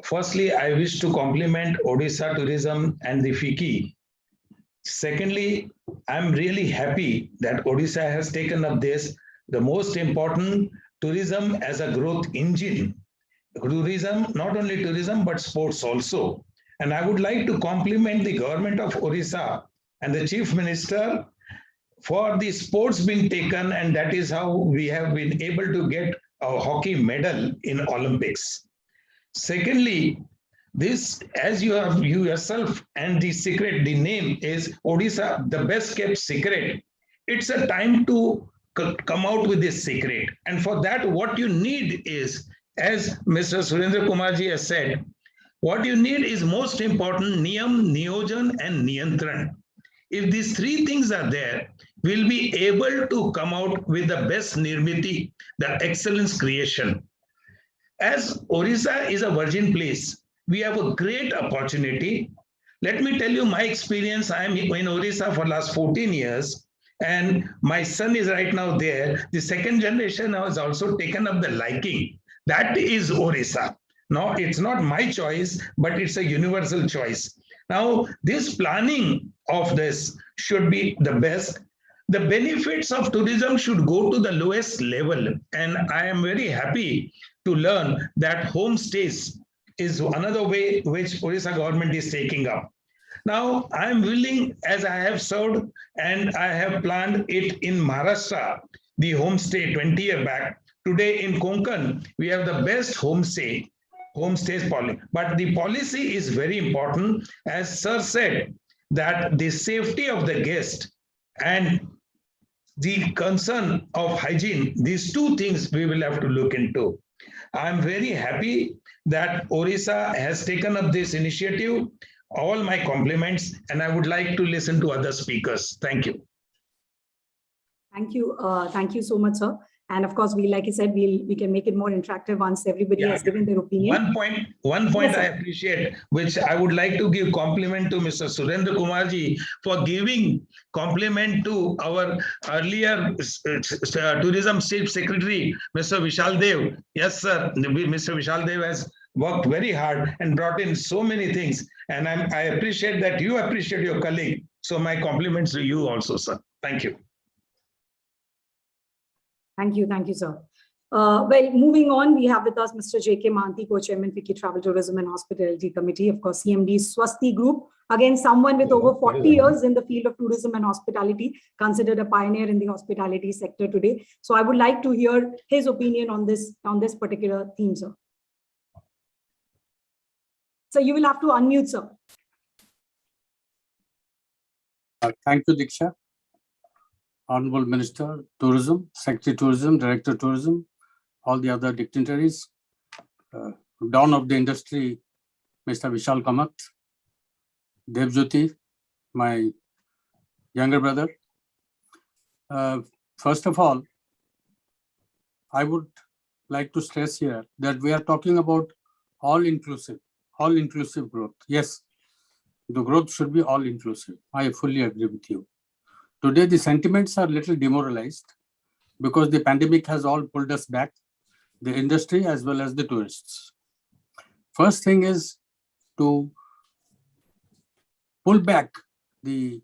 Firstly, I wish to compliment Odisha Tourism and the FICCI. Secondly, I'm really happy that Odisha has taken up this, the most important tourism as a growth engine. Tourism, not only tourism, but sports also. And I would like to compliment the government of Odisha and the Chief Minister for the sports being taken, and that is how we have been able to get a hockey medal in Olympics. Secondly, this, as you yourself and the secret, the name is Odisha, the best kept secret. It's a time to come out with this secret. And for that, what you need is, as Mr. Surendra Kumarji has said, what you need is most important, Niyam, Niyojan and Niyantran. If these three things are there, we'll be able to come out with the best Nirmiti, the excellence creation. As Odisha is a virgin place, we have a great opportunity. Let me tell you my experience. I'm in Odisha for last 14 years, and my son is right now there. The second generation has also taken up the liking. That is Odisha. No, it's not my choice, but it's a universal choice. Now, this planning of this should be the best. the benefits of tourism should go to the lowest level. And I am very happy to learn that homestays is another way which Odisha government is taking up. Now, I am willing, as I have served and I have planned it in Maharashtra, the homestay 20 years back. Today in Konkan, we have the best homstays policy. But the policy is very important. As Sir said, that the safety of the guest and the concern of hygiene, these two things we will have to look into. I'm very happy that Odisha has taken up this initiative. All my compliments, and I would like to listen to other speakers. Thank you. Thank you. Thank you so much, sir. And of course, like I said, we can make it more interactive once everybody has given their opinion. One point Yes, I sir. appreciate, which I would like to give compliment to Mr. Surendra Kumarji for giving compliment to our earlier Tourism Chief Secretary, Mr. Vishal Dev. Yes, sir. Mr. Vishal Dev has worked very hard and brought in so many things. And I appreciate that you appreciate your colleague. So my compliments to you also, sir. Thank you. Thank you, sir. Well, moving on, we have with us Mr. J.K. Mahanti, Co-Chairman, FICCI Travel, Tourism and Hospitality Committee, of course, CMD Swasti Group. Again, someone with over 40 years in the field of tourism and hospitality, considered a pioneer in the hospitality sector today. So I would like to hear his opinion on this particular theme, sir. So you will have to unmute, sir. Thank you, Diksha. Honorable Minister, Tourism, Secretary Tourism, Director Tourism, all the other dignitaries, dawn of the industry, Mr. Vishal Kamath, Devjyoti, my younger brother. First of all, I would like to stress here that we are talking about all-inclusive growth. Yes, the growth should be all-inclusive. I fully agree with you. Today, the sentiments are a little demoralized because the pandemic has all pulled us back, the industry as well as the tourists. First thing is to pull back the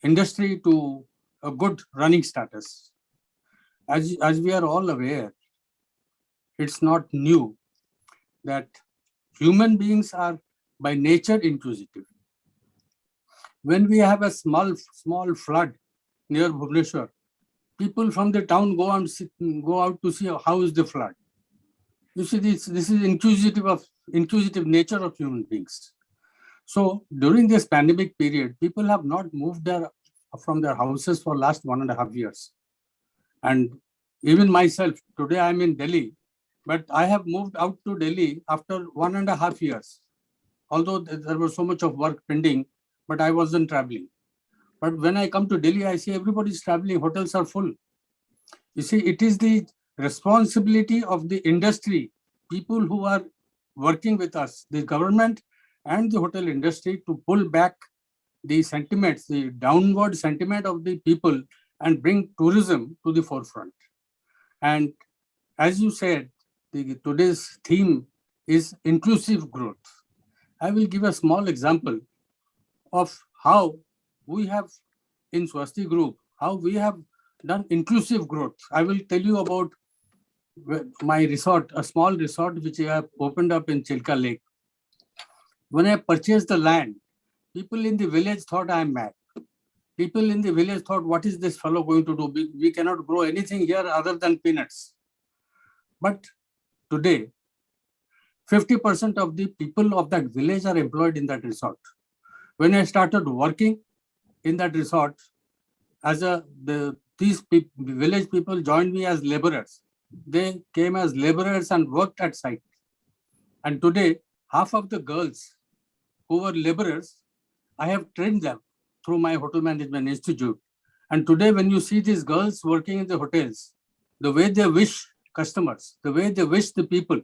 industry to a good running status. As we are all aware, it's not new that human beings are by nature inquisitive. When we have a small flood near Bhubaneswar, people from the town go out to see how is the flood. You see, this is inquisitive nature of human beings. So during this pandemic period, people have not moved from their houses for last 1.5 years. And even myself, today I'm in Delhi, but I have moved out to Delhi after 1.5 years. Although there was so much of work pending, but I wasn't traveling. But when I come to Delhi, I see everybody's traveling, hotels are full. You see, it is the responsibility of the industry, people who are working with us, the government and the hotel industry, to pull back the sentiments, the downward sentiment of the people and bring tourism to the forefront. And as you said, today's theme is inclusive growth. I will give a small example of how we have in Swasti Group, how we have done inclusive growth. I will tell you about my resort, a small resort which I have opened up in Chilka Lake. When I purchased the land, people in the village thought I am mad. People in the village thought, what is this fellow going to do? We cannot grow anything here other than peanuts. But today, 50% of the people of that village are employed in that resort. When I started working in that resort, these village people joined me as laborers. They came as laborers and worked at site. And today, half of the girls who were laborers, I have trained them through my Hotel Management Institute. And today, when you see these girls working in the hotels, the way they wish customers, the way they wish the people,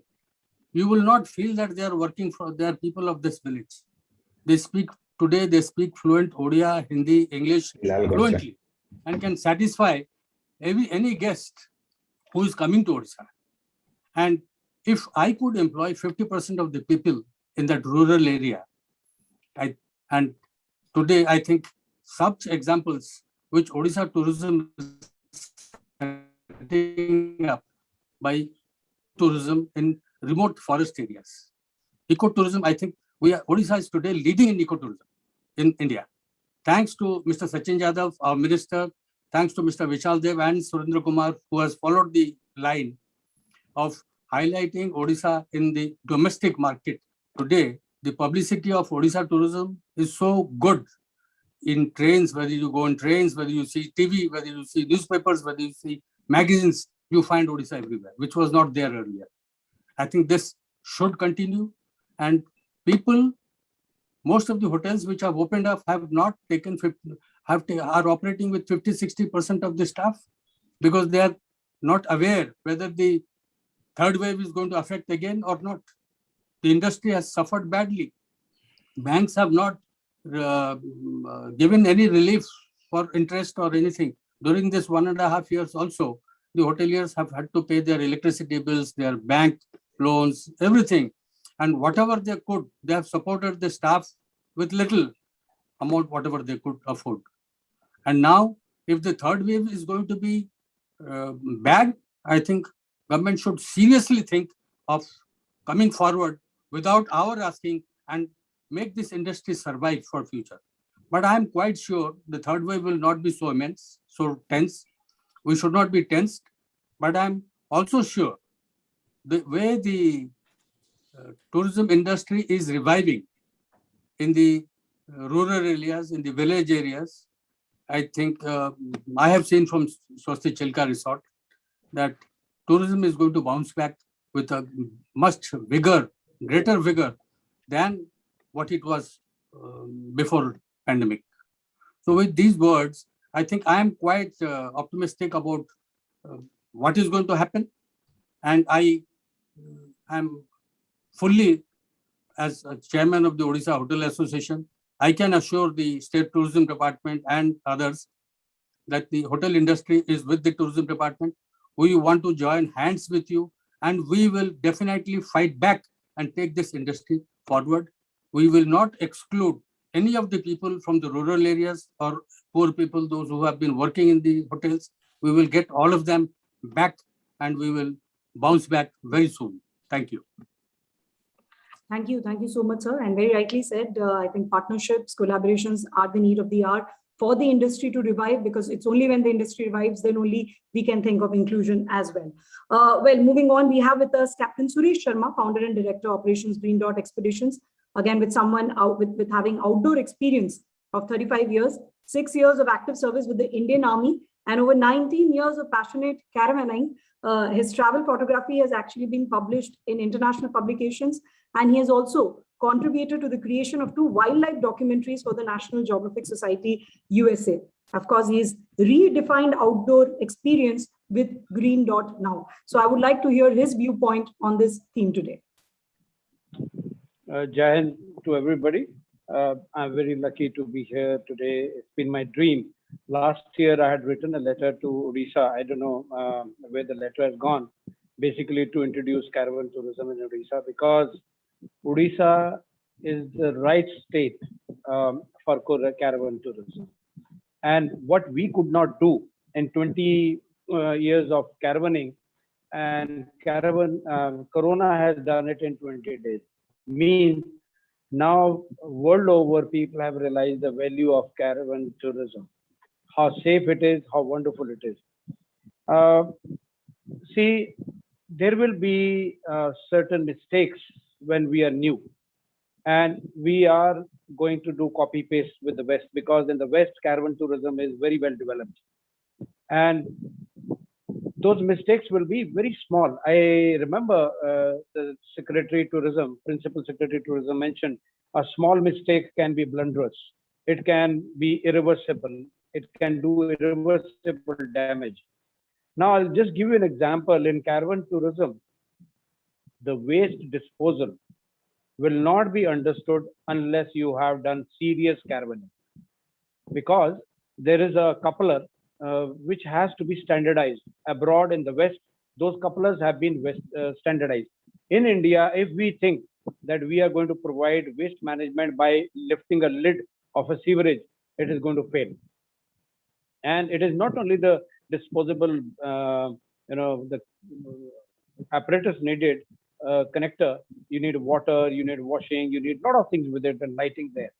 you will not feel that they are working for their people of this village. They speak fluent Odia, Hindi, English fluently and can satisfy any guest who is coming to Odisha. And if I could employ 50% of the people in that rural area, and today I think such examples which Odisha Tourism is setting up by tourism in remote forest areas. Ecotourism, I think Odisha is today leading in ecotourism in India. Thanks to Mr. Sachin Yadav, our minister, thanks to Mr. Vishal Dev and Surendra Kumar, who has followed the line of highlighting Odisha in the domestic market. Today, the publicity of Odisha tourism is so good in trains, whether you go on trains, whether you see TV, whether you see newspapers, whether you see magazines, you find Odisha everywhere, which was not there earlier. I think this should continue, and people, most of the hotels which have opened up have not taken, are operating with 50-60% of the staff because they are not aware whether the third wave is going to affect again or not. The industry has suffered badly. Banks have not given any relief for interest or anything. During this 1.5 years also, the hoteliers have had to pay their electricity bills, their bank loans, everything. And whatever they could, they have supported the staff with little amount, whatever they could afford. And now, if the third wave is going to be bad, I think government should seriously think of coming forward without our asking and make this industry survive for future. But I am quite sure the third wave will not be so immense, so tense. We should not be tensed. But I am also sure the way the tourism industry is reviving in the rural areas, in the village areas, I think I have seen from Swasti Chilka Resort that tourism is going to bounce back with a much bigger, greater vigor than what it was before pandemic. So with these words, I think I am quite optimistic about what is going to happen. And I am fully, as a chairman of the Odisha Hotel Association, I can assure the State Tourism Department and others that the hotel industry is with the tourism department. We want to join hands with you, and we will definitely fight back and take this industry forward. We will not exclude any of the people from the rural areas or poor people, those who have been working in the hotels. We will get all of them back, and we will bounce back very soon. Thank you. Thank you. Thank you so much, sir. And very rightly said, I think partnerships, collaborations are the need of the hour for the industry to revive, because it's only when the industry revives, then only we can think of inclusion as well. Well, moving on, we have with us Captain Suresh Sharma, founder and director operations Green Dot Expeditions. Again, with someone out with having outdoor experience of 35 years, 6 years of active service with the Indian Army, and over 19 years of passionate caravanning. His travel photography has actually been published in international publications, and he has also contributed to the creation of 2 wildlife documentaries for the National Geographic Society, USA. Of course, he's redefined outdoor experience with Green Dot now. So I would like to hear his viewpoint on this theme today. Jai Hind to everybody. I'm very lucky to be here today. It's been my dream. Last year, I had written a letter to Odisha. I don't know where the letter has gone, basically to introduce caravan tourism in Odisha, because Odisha is the right state for caravan tourism. And what we could not do in 20 years of caravanning, and Corona has done it in 20 days. Means now world over, people have realized the value of caravan tourism, how safe it is, how wonderful it is. See, there will be certain mistakes when we are new, and we are going to do copy paste with the West, because in the West, caravan tourism is very well developed, and those mistakes will be very small. I remember the Secretary Tourism, Principal Secretary Tourism mentioned a small mistake can be blunderous. It can be irreversible. It can do irreversible damage. Now, I'll just give you an example. In caravan tourism, the waste disposal will not be understood unless you have done serious caravanning, because there is a coupler which has to be standardized. Abroad in the West, those couplers have been standardized. In India, if we think that we are going to provide waste management by lifting a lid of a sewerage, it is going to fail. And it is not only the disposable, the apparatus needed, connector. You need water, you need washing, you need a lot of things with it and lighting there.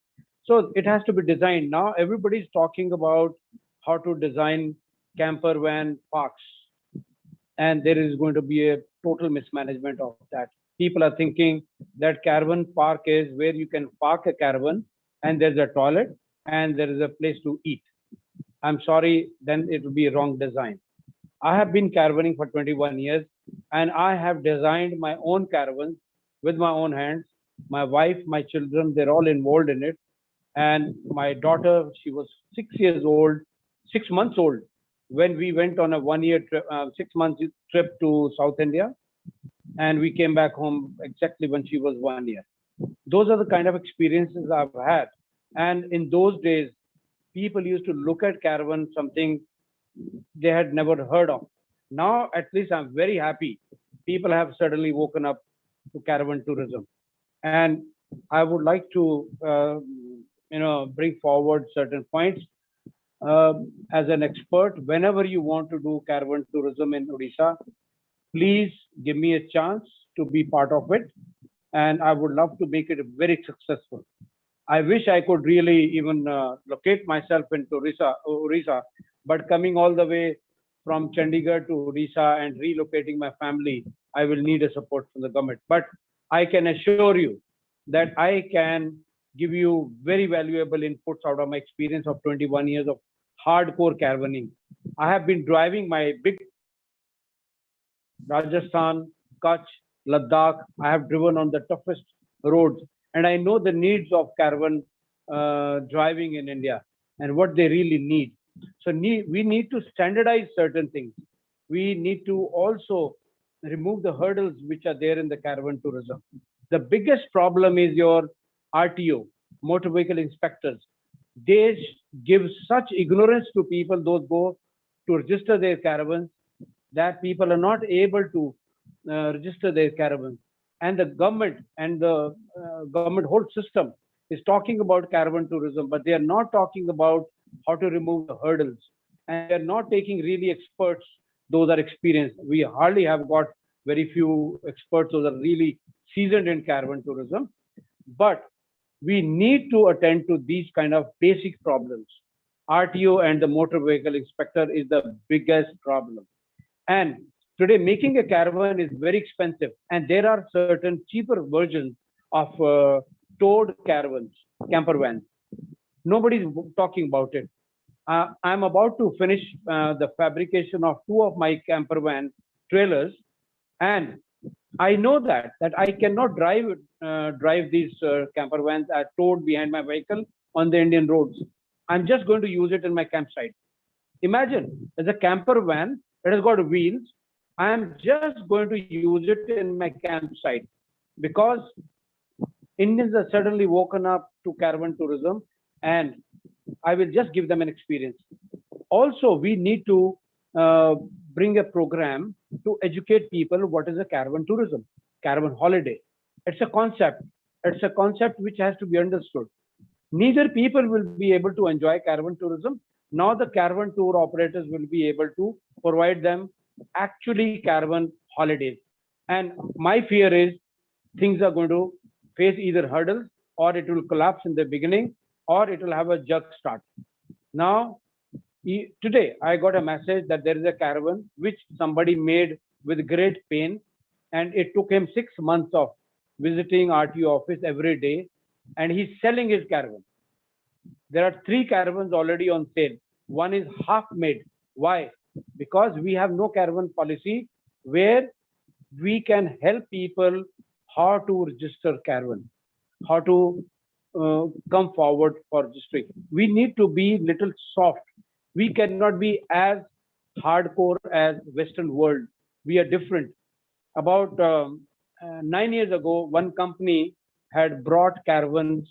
So it has to be designed. Now everybody's talking about how to design camper van parks. And there is going to be a total mismanagement of that. People are thinking that caravan park is where you can park a caravan and there's a toilet and there is a place to eat. I'm sorry, then it will be a wrong design. I have been caravanning for 21 years and I have designed my own caravans with my own hands. My wife, my children, they're all involved in it. And my daughter, she was 6 months old, when we went on a 1 year trip, 6 months trip to South India. And we came back home exactly when she was 1 year. Those are the kind of experiences I've had. And in those days, people used to look at caravan something they had never heard of. Now, at least I'm very happy. People have suddenly woken up to caravan tourism. And I would like to, bring forward certain points. As an expert, whenever you want to do caravan tourism in Odisha, please give me a chance to be part of it. And I would love to make it very successful. I wish I could really even locate myself in Odisha, but coming all the way from Chandigarh to Odisha and relocating my family, I will need a support from the government. But I can assure you that I can give you very valuable inputs out of my experience of 21 years of hardcore caravanning. I have been driving my big Rajasthan, Kutch, Ladakh. I have driven on the toughest roads, and I know the needs of caravan driving in India and what they really need. So we need to standardize certain things. We need to also remove the hurdles which are there in the caravan tourism. The biggest problem is your RTO, motor vehicle inspectors. They give such ignorance to people, those go to register their caravans, that people are not able to register their caravans. And the government and the government whole system is talking about caravan tourism, but they are not talking about how to remove the hurdles. And they're not taking really experts, those are experienced. We hardly have got very few experts, those are really seasoned in caravan tourism. But we need to attend to these kind of basic problems. RTO and the motor vehicle inspector is the biggest problem. And today, making a caravan is very expensive, and there are certain cheaper versions of towed caravans, camper vans. Nobody's talking about it. I'm about to finish the fabrication of 2 of my camper van trailers, and I know that I cannot drive these camper vans towed behind my vehicle on the Indian roads. I'm just going to use it in my campsite. Imagine, there's a camper van that has got wheels. I am just going to use it in my campsite because Indians are suddenly woken up to caravan tourism, and I will just give them an experience. Also, we need to bring a program to educate people what is a caravan tourism, caravan holiday. It's a concept. It's a concept which has to be understood. Neither people will be able to enjoy caravan tourism, nor the caravan tour operators will be able to provide them actually caravan holidays. And my fear is things are going to face either hurdles, or it will collapse in the beginning, or it will have a jerk start. Now, today I got a message that there is a caravan which somebody made with great pain, and it took him 6 months of visiting RTO office every day, and he's selling his caravan. There are 3 caravans already on sale. One is half made. Why? Because we have no caravan policy where we can help people how to register caravan, how to come forward for registering. We need to be little soft. We cannot be as hardcore as Western world. We are different. About 9 years ago, one company had brought caravans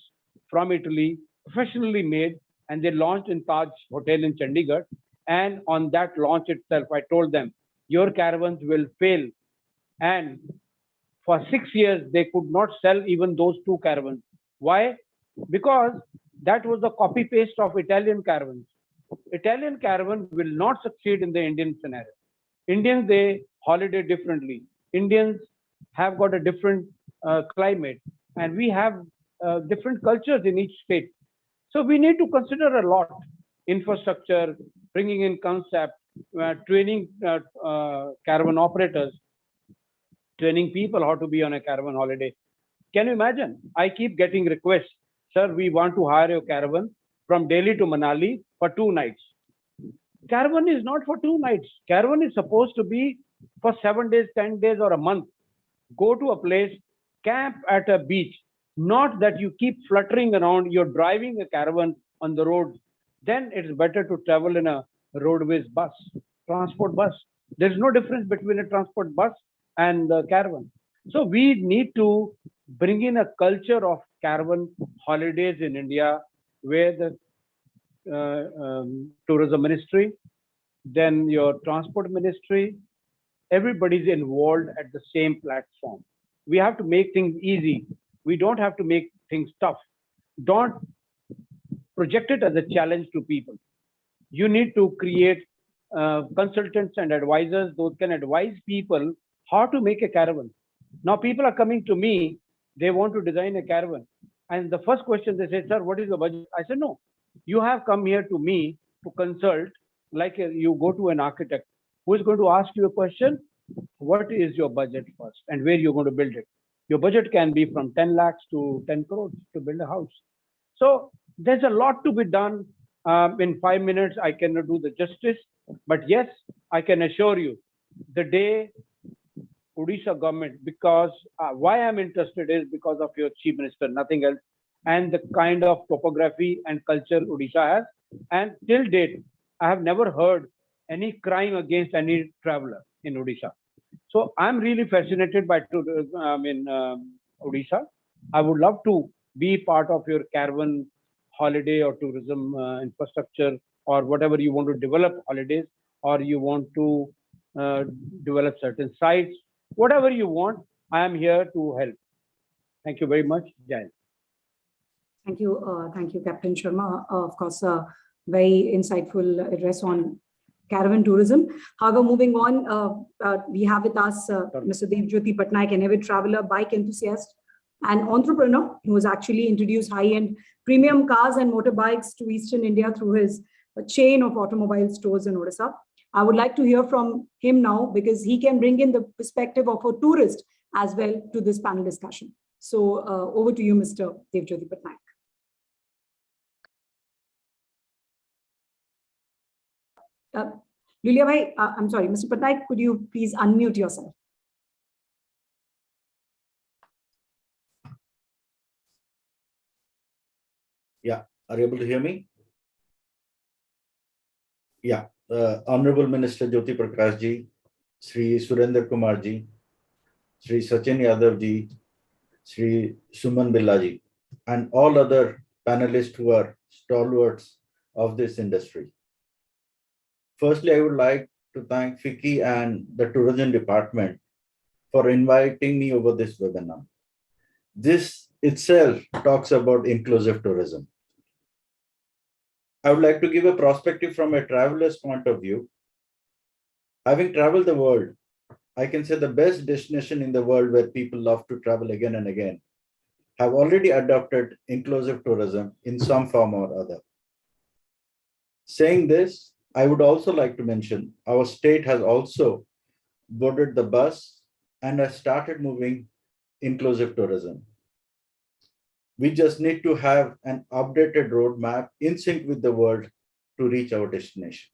from Italy, professionally made, and they launched in Taj Hotel in Chandigarh. And on that launch itself, I told them, your caravans will fail. And for 6 years, they could not sell even those 2 caravans. Why? Because that was the copy paste of Italian caravans. Italian caravan will not succeed in the Indian scenario. Indians, they holiday differently. Indians have got a different climate, and we have different cultures in each state. So we need to consider a lot: infrastructure, bringing in concept, training caravan operators, training people how to be on a caravan holiday. Can you imagine? I keep getting requests, sir, we want to hire a caravan from Delhi to Manali for 2 nights. Caravan is not for 2 nights. Caravan is supposed to be for 7 days, 10 days, or a month. Go to a place, camp at a beach, not that you keep fluttering around, you're driving a caravan on the road. Then it's better to travel in a roadways bus, transport bus. There's no difference between a transport bus and the caravan. So we need to bring in a culture of caravan holidays in India, where the tourism ministry, then your transport ministry, everybody's involved at the same platform. We have to make things easy. We don't have to make things tough. Don't project it as a challenge to people. You need to create consultants and advisors those can advise people how to make a caravan. Now people are coming to me, they want to design a caravan. And the first question they say, sir, what is the budget? I said, no, you have come here to me to consult, like you go to an architect who is going to ask you a question, what is your budget first and where you're going to build it? Your budget can be from 10 lakhs to 10 crores to build a house. So there's a lot to be done. In 5 minutes, I cannot do the justice, but yes, I can assure you, the day Odisha government, because why I'm interested is because of your chief minister, nothing else, and the kind of topography and culture Odisha has. And till date, I have never heard any crime against any traveler in Odisha. So I'm really fascinated by Odisha. I would love to be part of your caravan holiday or tourism infrastructure, or whatever you want to develop holidays, or you want to develop certain sites, whatever you want, I am here to help. Thank you very much, Jai. Thank you, Captain Sharma. Of course, very insightful address on caravan tourism. However, moving on, we have with us Mr. Devjyoti Patnaik, an avid traveler, bike enthusiast, and entrepreneur who has actually introduced high-end premium cars and motorbikes to Eastern India through his chain of automobile stores in Odisha. I would like to hear from him now, because he can bring in the perspective of a tourist as well to this panel discussion. So over to you, Mr. Devjyoti Patnaik. Lulia bhai, I'm sorry, Mr. Patnaik, could you please unmute yourself? Yeah, are you able to hear me? Yeah, Honorable Minister Jyoti Prakash ji, Sri Surendra Kumar ji, Sri Sachin Yadav ji, Sri Suman Billa ji, and all other panelists who are stalwarts of this industry. Firstly, I would like to thank FICCI and the Tourism Department for inviting me over this webinar. This itself talks about inclusive tourism. I would like to give a perspective from a traveler's point of view. Having traveled the world, I can say the best destination in the world where people love to travel again and again have already adopted inclusive tourism in some form or other. Saying this, I would also like to mention our state has also boarded the bus and has started moving inclusive tourism. We just need to have an updated roadmap in sync with the world to reach our destination.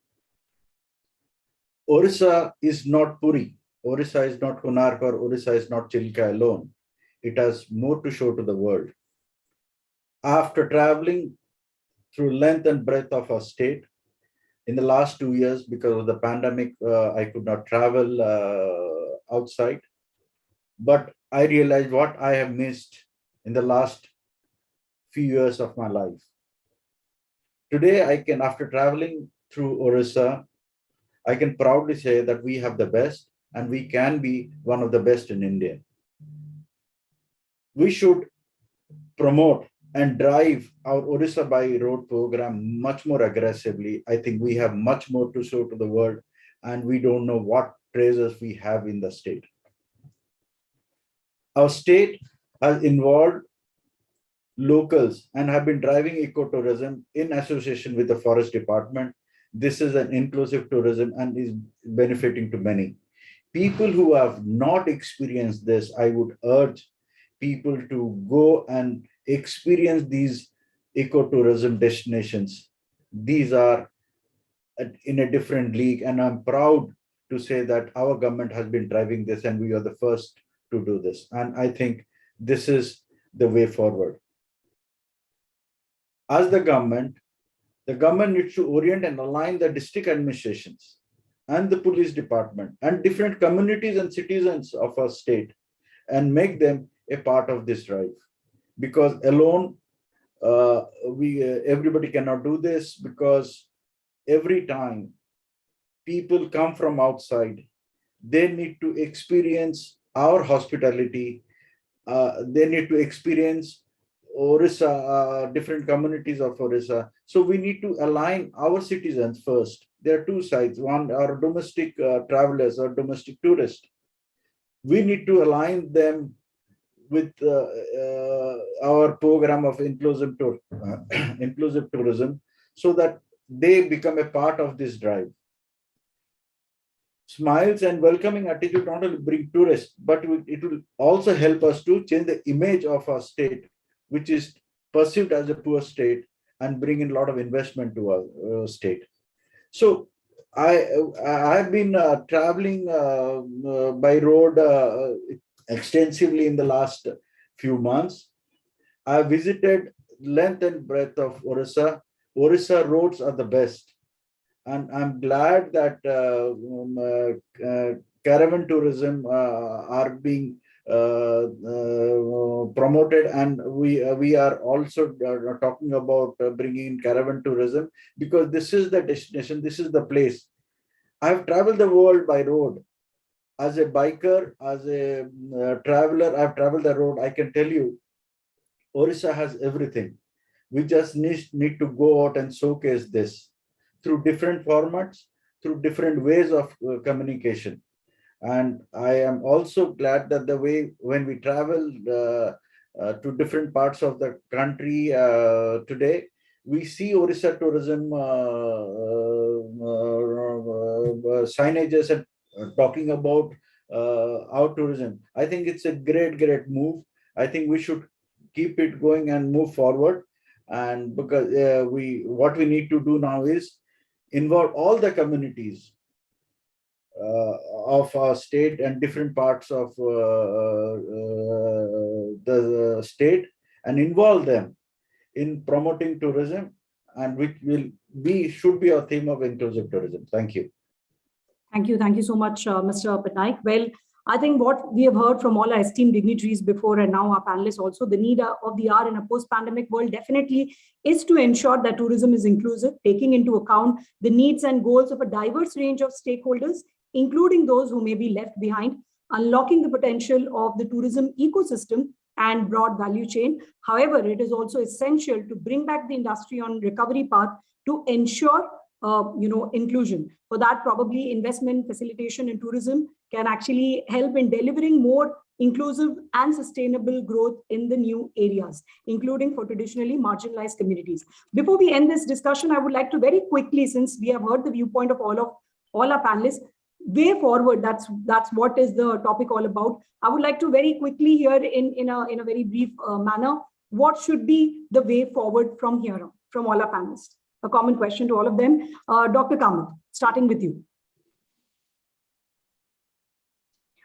Orissa is not Puri. Orissa is not Konark, or Orissa is not Chilka alone. It has more to show to the world. After traveling through length and breadth of our state, in the last 2 years, because of the pandemic, I could not travel outside. But I realized what I have missed in the last few years of my life. Today, I can, after traveling through Orissa, I can proudly say that we have the best, and we can be one of the best in India. We should promote and drive our Orissa by road program much more aggressively. I think we have much more to show to the world, and we don't know what treasures we have in the state. Our state has involved locals and have been driving ecotourism in association with the forest department. This is an inclusive tourism and is benefiting to many. People who have not experienced this, I would urge people to go and experience these ecotourism destinations. These are in a different league, and I'm proud to say that our government has been driving this and we are the first to do this. And I think this is the way forward. As the government needs to orient and align the district administrations and the police department and different communities and citizens of our state and make them a part of this drive. Because alone, everybody cannot do this, because every time people come from outside, they need to experience our hospitality. They need to experience Orissa, different communities of Orissa. So we need to align our citizens first. There are two sides. One are domestic travelers or domestic tourists. We need to align them with our program of inclusive tourism, so that they become a part of this drive. Smiles and welcoming attitude not only bring tourists, but it will also help us to change the image of our state, which is perceived as a poor state, and bring in a lot of investment to our state. So I've been traveling by road extensively in the last few months. I visited length and breadth of Orissa. Orissa roads are the best. And I'm glad that caravan tourism are being promoted, and we are also talking about bringing in caravan tourism, because this is the destination, this is the place. I've traveled the world by road. As a biker, as a traveler, I've traveled the road. I can tell you, Orissa has everything. We just need to go out and showcase this through different formats, through different ways of communication. And I am also glad that the way when we travel to different parts of the country today, we see Orissa tourism signages and talking about our tourism. I think it's a great move. I think we should keep it going and move forward. And because what we need to do now is involve all the communities of our state and different parts of the state, and involve them in promoting tourism, and which should be our theme of inclusive tourism. Thank you. Thank you. Thank you so much, Mr. Patnaik. Well, I think what we have heard from all our esteemed dignitaries before, and now our panelists also, the need of the hour in a post-pandemic world definitely is to ensure that tourism is inclusive, taking into account the needs and goals of a diverse range of stakeholders, including those who may be left behind, unlocking the potential of the tourism ecosystem and broad value chain. However, it is also essential to bring back the industry on recovery path to ensure inclusion. For that, probably investment facilitation in tourism can actually help in delivering more inclusive and sustainable growth in the new areas, including for traditionally marginalized communities. Before we end this discussion, I would like to very quickly, since we have heard the viewpoint of all our panelists, way forward, that's what is the topic all about. I would like to very quickly hear in a very brief manner, what should be the way forward from here on, from all our panelists? A common question to all of them. Dr. Kamath, starting with you.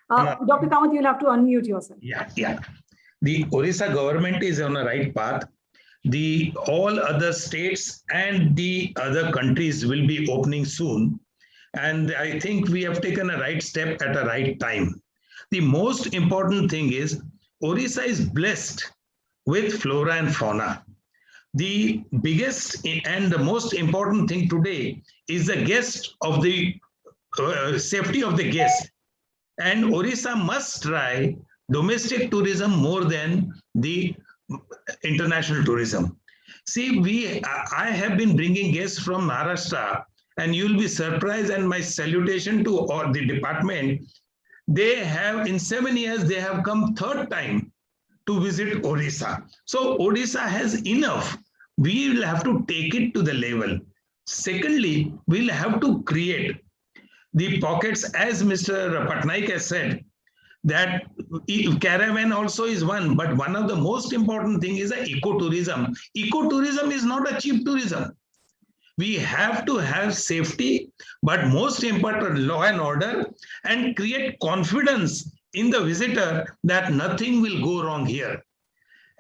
Dr. Kamath, you'll have to unmute yourself. Yeah. The Orissa government is on the right path. All other states and the other countries will be opening soon. And I think we have taken a right step at the right time. The most important thing is Orissa is blessed with flora and fauna. The biggest and the most important thing today is the guest of the safety of the guest. And Orissa must try domestic tourism more than the international tourism. See, I have been bringing guests from Maharashtra, and you'll be surprised, and my salutation to all the department. They have, in 7 years, they have come third time to visit Odisha. So Odisha has enough. We will have to take it to the level. Secondly, we'll have to create the pockets, as Mr. Patnaik has said, that caravan also is one, but one of the most important thing is ecotourism. Ecotourism is not a cheap tourism. We have to have safety, but most important, law and order, and create confidence in the visitor that nothing will go wrong here.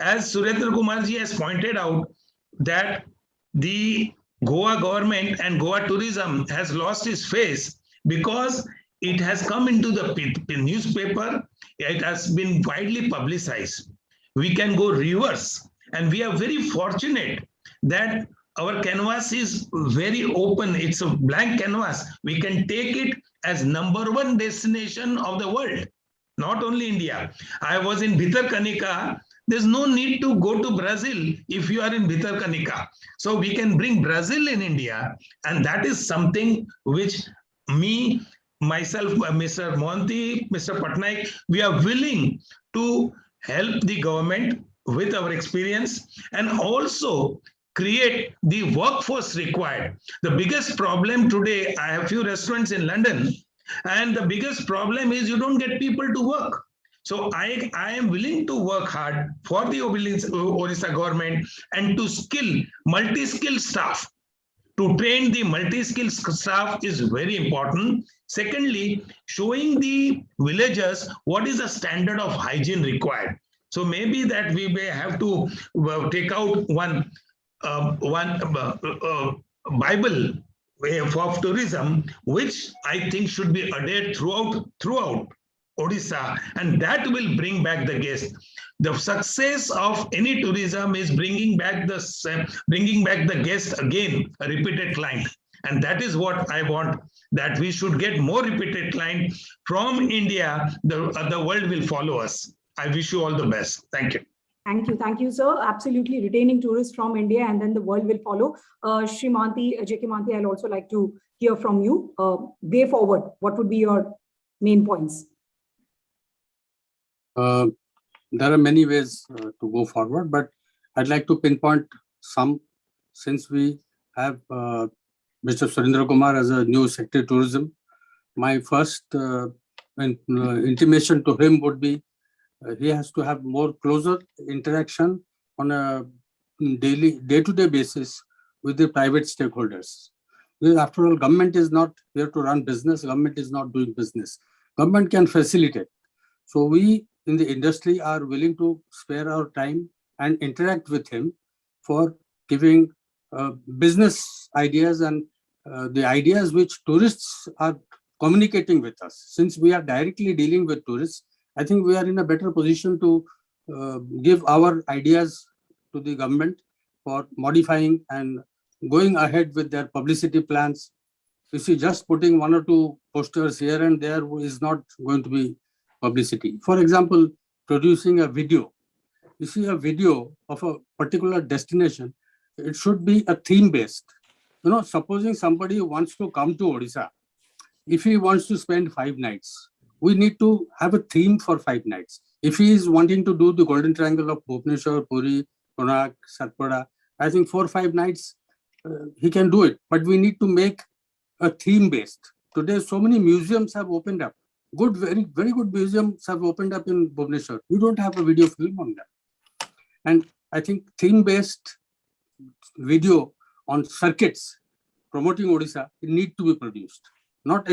As Surendra Kumarji has pointed out, that the Goa government and Goa tourism has lost its face because it has come into the newspaper. It has been widely publicized. We can go reverse, and we are very fortunate that our canvas is very open. It's a blank canvas. We can take it as #1 destination of the world, not only India. I was in Bhitarkanika. There's no need to go to Brazil if you are in Bhitarkanika. So we can bring Brazil in India, and that is something which myself, Mr. Mohanty, Mr. Patnaik, we are willing to help the government with our experience and also create the workforce required. The biggest problem today, I have few restaurants in London, and the biggest problem is you don't get people to work. So I am willing to work hard for the Odisha government and to skill multi-skilled staff. To train the multi-skilled staff is very important. Secondly, showing the villagers what is the standard of hygiene required. So maybe that we may have to take out one Bible way of tourism, which I think should be adhered throughout Odisha, and that will bring back the guests. The success of any tourism is bringing back the guest again, a repeated client, and that is what I want. That we should get more repeated client from India. The world will follow us. I wish you all the best. Thank you. Thank you, sir. Absolutely, retaining tourists from India, and then the world will follow. Shri Mohanty, J.K. Mohanty, I'll also like to hear from you. Way forward, what would be your main points? There are many ways to go forward, but I'd like to pinpoint some, since we have Mr. Surendra Kumar as a new Secretary Tourism. My first intimation to him would be he has to have more closer interaction on a day-to-day basis with the private stakeholders. Because after all, government is not here to run business. Government is not doing business. Government can facilitate. So we in the industry are willing to spare our time and interact with him for giving business ideas and the ideas which tourists are communicating with us. Since we are directly dealing with tourists, I think we are in a better position to give our ideas to the government for modifying and going ahead with their publicity plans. You see, just putting 1 or 2 posters here and there is not going to be publicity. For example, producing a video. You see, a video of a particular destination, it should be a theme-based. You know, supposing somebody wants to come to Odisha, if he wants to spend 5 nights, we need to have a theme for 5 nights. If he is wanting to do the Golden Triangle of Bhubaneswar, Puri, Konark, Satpura, I think 4 or 5 nights, he can do it. But we need to make a theme-based. Today, so many museums have opened up. Good, very, very good museums have opened up in Bhubaneswar. You don't have a video film on that. And I think theme-based video on circuits promoting Odisha, it need to be produced. Not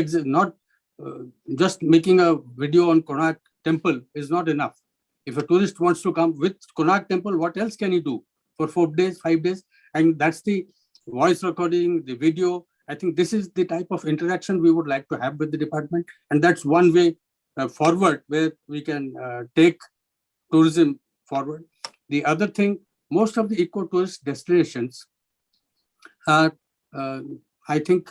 just making a video on Konark Temple is not enough. If a tourist wants to come with Konark Temple, what else can he do for 4 days, 5 days? And that's the voice recording, the video. I think this is the type of interaction we would like to have with the department. And that's one way forward where we can take tourism forward. The other thing, most of the eco-tourist destinations are, I think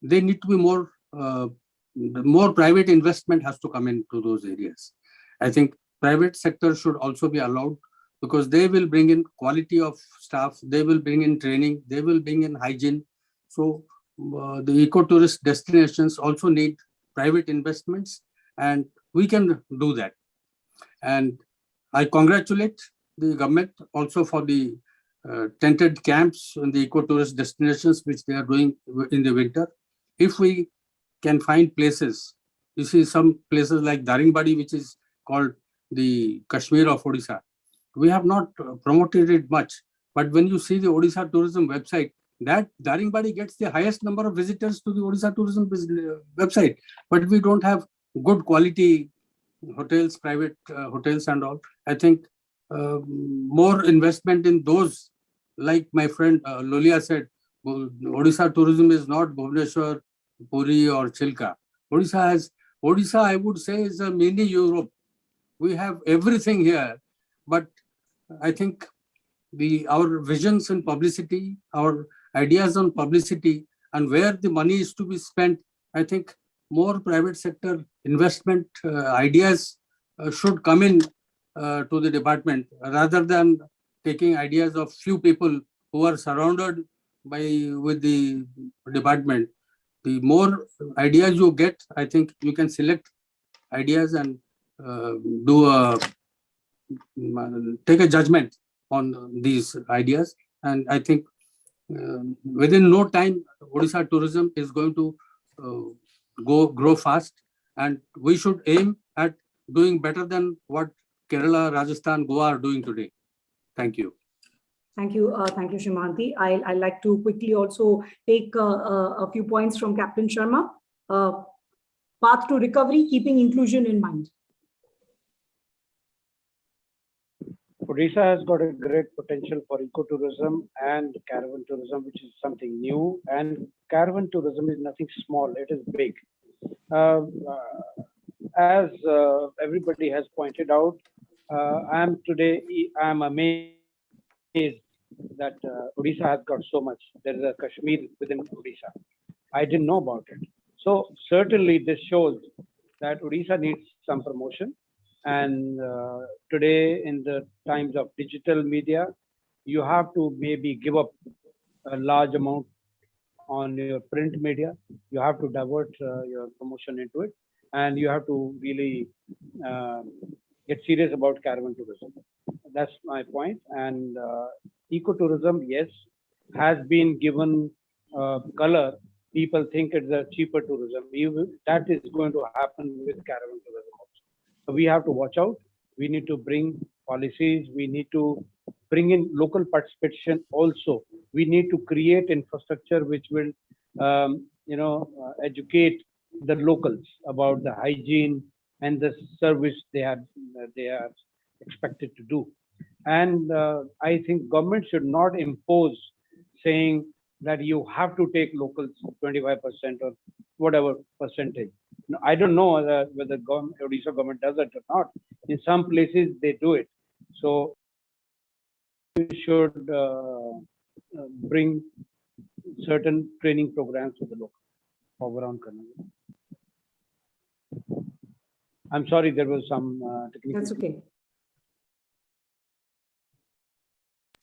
they need to be more private investment has to come into those areas. I think private sector should also be allowed because they will bring in quality of staff, they will bring in training, they will bring in hygiene. So the ecotourist destinations also need private investments, and we can do that. And I congratulate the government also for the tented camps in the ecotourist destinations, which they are doing in the winter. If we can find places, you see some places like Daringbadi, which is called the Kashmir of Odisha. We have not promoted it much, but when you see the Odisha tourism website, that Daringbadi gets the highest number of visitors to the Odisha tourism website, but we don't have good quality hotels, private hotels and all. I think more investment in those, like my friend Lolia said, Odisha tourism is not Bhubaneswar, Puri or Chilka. Odisha, I would say, is a mini Europe. We have everything here, but I think our visions in publicity, our ideas on publicity, and where the money is to be spent, I think more private sector investment ideas should come in to the department, rather than taking ideas of few people who are surrounded with the department. The more ideas you get, I think you can select ideas and take a judgment on these ideas. And I think within no time, Odisha tourism is going to grow fast, and we should aim at doing better than what Kerala, Rajasthan, Goa are doing today. Thank you. Thank you, Shrimanti. I'd like to quickly also take a few points from Captain Sharma. Path to recovery, keeping inclusion in mind. Odisha has got a great potential for ecotourism and caravan tourism, which is something new. And caravan tourism is nothing small, it is big. As everybody has pointed out, I'm amazed that Odisha has got so much. There is a Kashmir within Odisha. I didn't know about it. So certainly this shows that Odisha needs some promotion. And today, in the times of digital media, you have to maybe give up a large amount on your print media. You have to divert your promotion into it, and you have to really get serious about caravan tourism. That's my point. And ecotourism, yes, has been given color. People think it's a cheaper tourism. That is going to happen with caravan tourism also. So we have to watch out. We need to bring policies. We need to bring in local participation also. We need to create infrastructure which will, educate the locals about the hygiene and the service they are expected to do. And I think government should not impose saying that you have to take locals 25% or whatever percentage. I don't know whether Odisha government does it or not. In some places they do it. So we should bring certain training programs to the local overall community. I'm sorry, there was some technical. That's okay.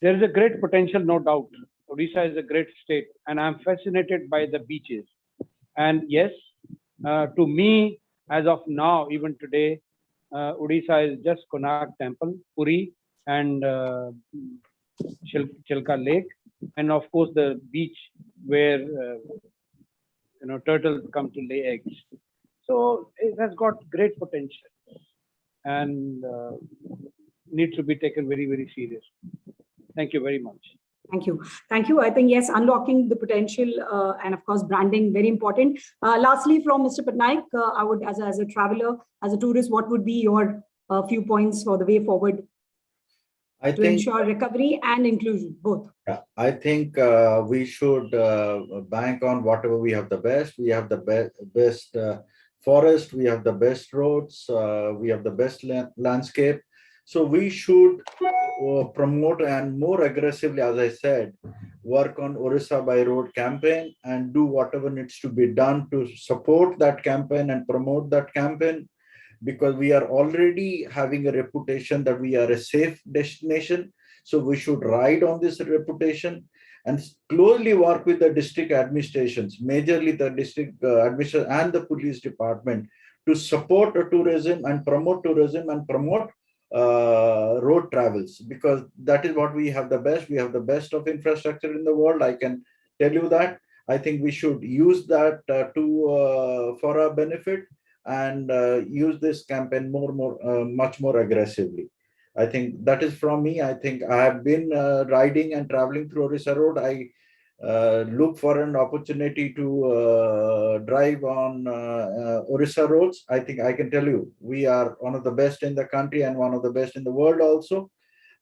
There is a great potential, no doubt. Odisha is a great state, and I'm fascinated by the beaches. And yes, to me, as of now, even today, Odisha is just Konark Temple, Puri, and Chilka Lake, and of course the beach where turtles come to lay eggs. So it has got great potential and needs to be taken very, very seriously. Thank you very much. Thank you. Thank you. I think, yes, unlocking the potential and of course, branding, very important. Lastly, from Mr. Patnaik, I would, as a traveler, as a tourist, what would be your few points for the way forward to ensure recovery and inclusion, both? I think we should bank on whatever we have the best. We have the best forest, we have the best roads, we have the best landscape. So we should promote and more aggressively, as I said, work on Odisha by Road campaign and do whatever needs to be done to support that campaign and promote that campaign. because we are already having a reputation that we are a safe destination. So we should ride on this reputation and closely work with the district administrations, majorly the district administration and the police department, to support tourism and promote road travels, because that is what we have the best. We have the best of infrastructure in the world. I can tell you that. I think we should use that for our benefit and use this campaign much more aggressively. I think that is from me. I think I have been riding and traveling through Orissa Road. I look for an opportunity to drive on Orissa roads. I think I can tell you, we are one of the best in the country and one of the best in the world also.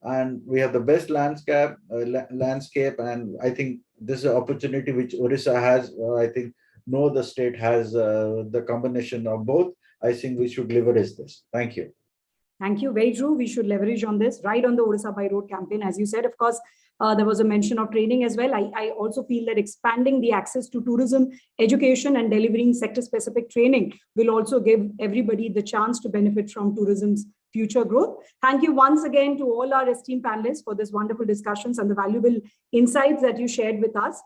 And we have the best landscape, and I think this is an opportunity which Orissa has. I think no other state has the combination of both. I think we should leverage this. Thank you. Thank you. Very true. We should leverage on this, right on the Orissa by Road campaign. As you said, of course, there was a mention of training as well. I also feel that expanding the access to tourism, education, and delivering sector-specific training will also give everybody the chance to benefit from tourism's future growth. Thank you once again to all our esteemed panelists for this wonderful discussions and the valuable insights that you shared with us.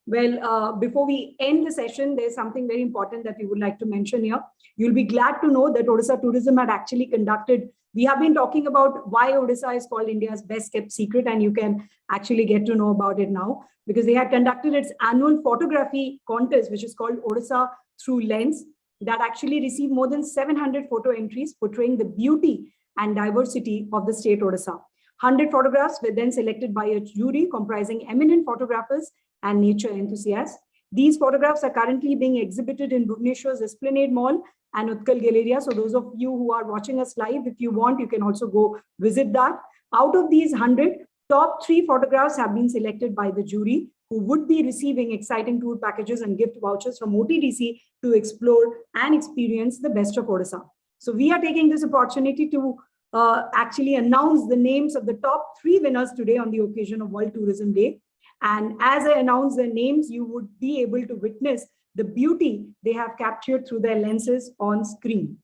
Well, before we end the session, there's something very important that we would like to mention here. You'll be glad to know that Odisha Tourism had actually conducted, we have been talking about why Odisha is called India's best kept secret, and you can actually get to know about it now, because they had conducted its annual photography contest, which is called Odisha Through Lens, that actually received more than 700 photo entries portraying the beauty and diversity of the state Odisha. 100 photographs were then selected by a jury comprising eminent photographers and nature enthusiasts. These photographs are currently being exhibited in Bhubaneswar's Esplanade Mall and Utkal Galleria. So those of you who are watching us live, if you want, you can also go visit that. Out of these 100, top 3 photographs have been selected by the jury, who would be receiving exciting tour packages and gift vouchers from OTDC to explore and experience the best of Odisha. So we are taking this opportunity to actually announce the names of the top 3 winners today on the occasion of World Tourism Day. And as I announce their names, you would be able to witness the beauty they have captured through their lenses on screen.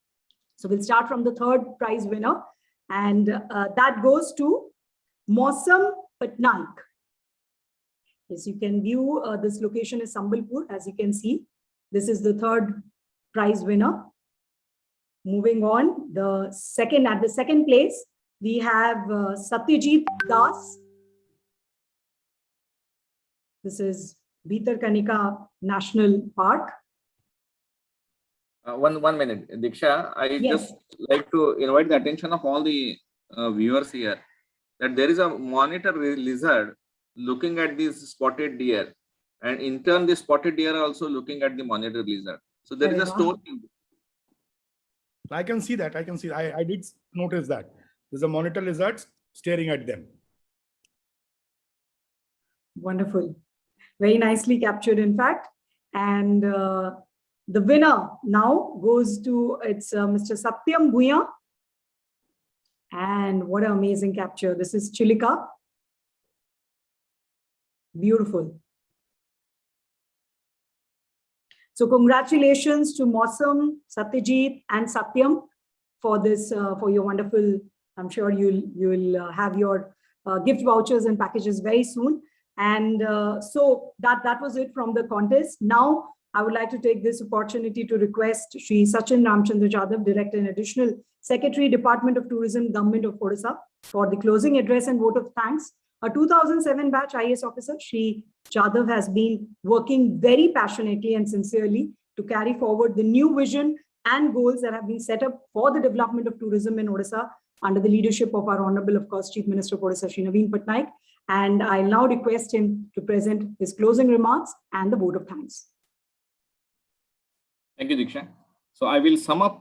So we'll start from the 3rd prize winner, and that goes to Mausam Patnaik. Yes, you can view this location is Sambalpur, as you can see. This is the 3rd prize winner. Moving on, at the second place, we have Satyajit Das. This is Bhitarkanika National Park. One minute, Diksha. I Yes. just like to invite the attention of all the viewers here that there is a monitor lizard looking at this spotted deer, and in turn, the spotted deer are also looking at the monitor lizard. So there is a story. I can see that. I can see. I did notice that. There's a monitor lizard staring at them. Wonderful. Very nicely captured, in fact. And the winner now goes to, it's Mr. Satyam Bhuya. And what an amazing capture. This is Chilika. Beautiful. So congratulations to Mausam, Satyajit, and Satyam for this, for your wonderful, I'm sure you'll have your gift vouchers and packages very soon. And so that was it from the contest. Now, I would like to take this opportunity to request Shri Sachin Ramchandra Jadhav, Director and Additional Secretary, Department of Tourism, Government of Odisha, for the closing address and vote of thanks. A 2007 batch IAS officer, Shri Jadhav, has been working very passionately and sincerely to carry forward the new vision and goals that have been set up for the development of tourism in Odisha under the leadership of our Honorable, of course, Chief Minister of Odisha, Shri Naveen Patnaik. And I'll now request him to present his closing remarks and the vote of thanks. Thank you, Diksha. So I will sum up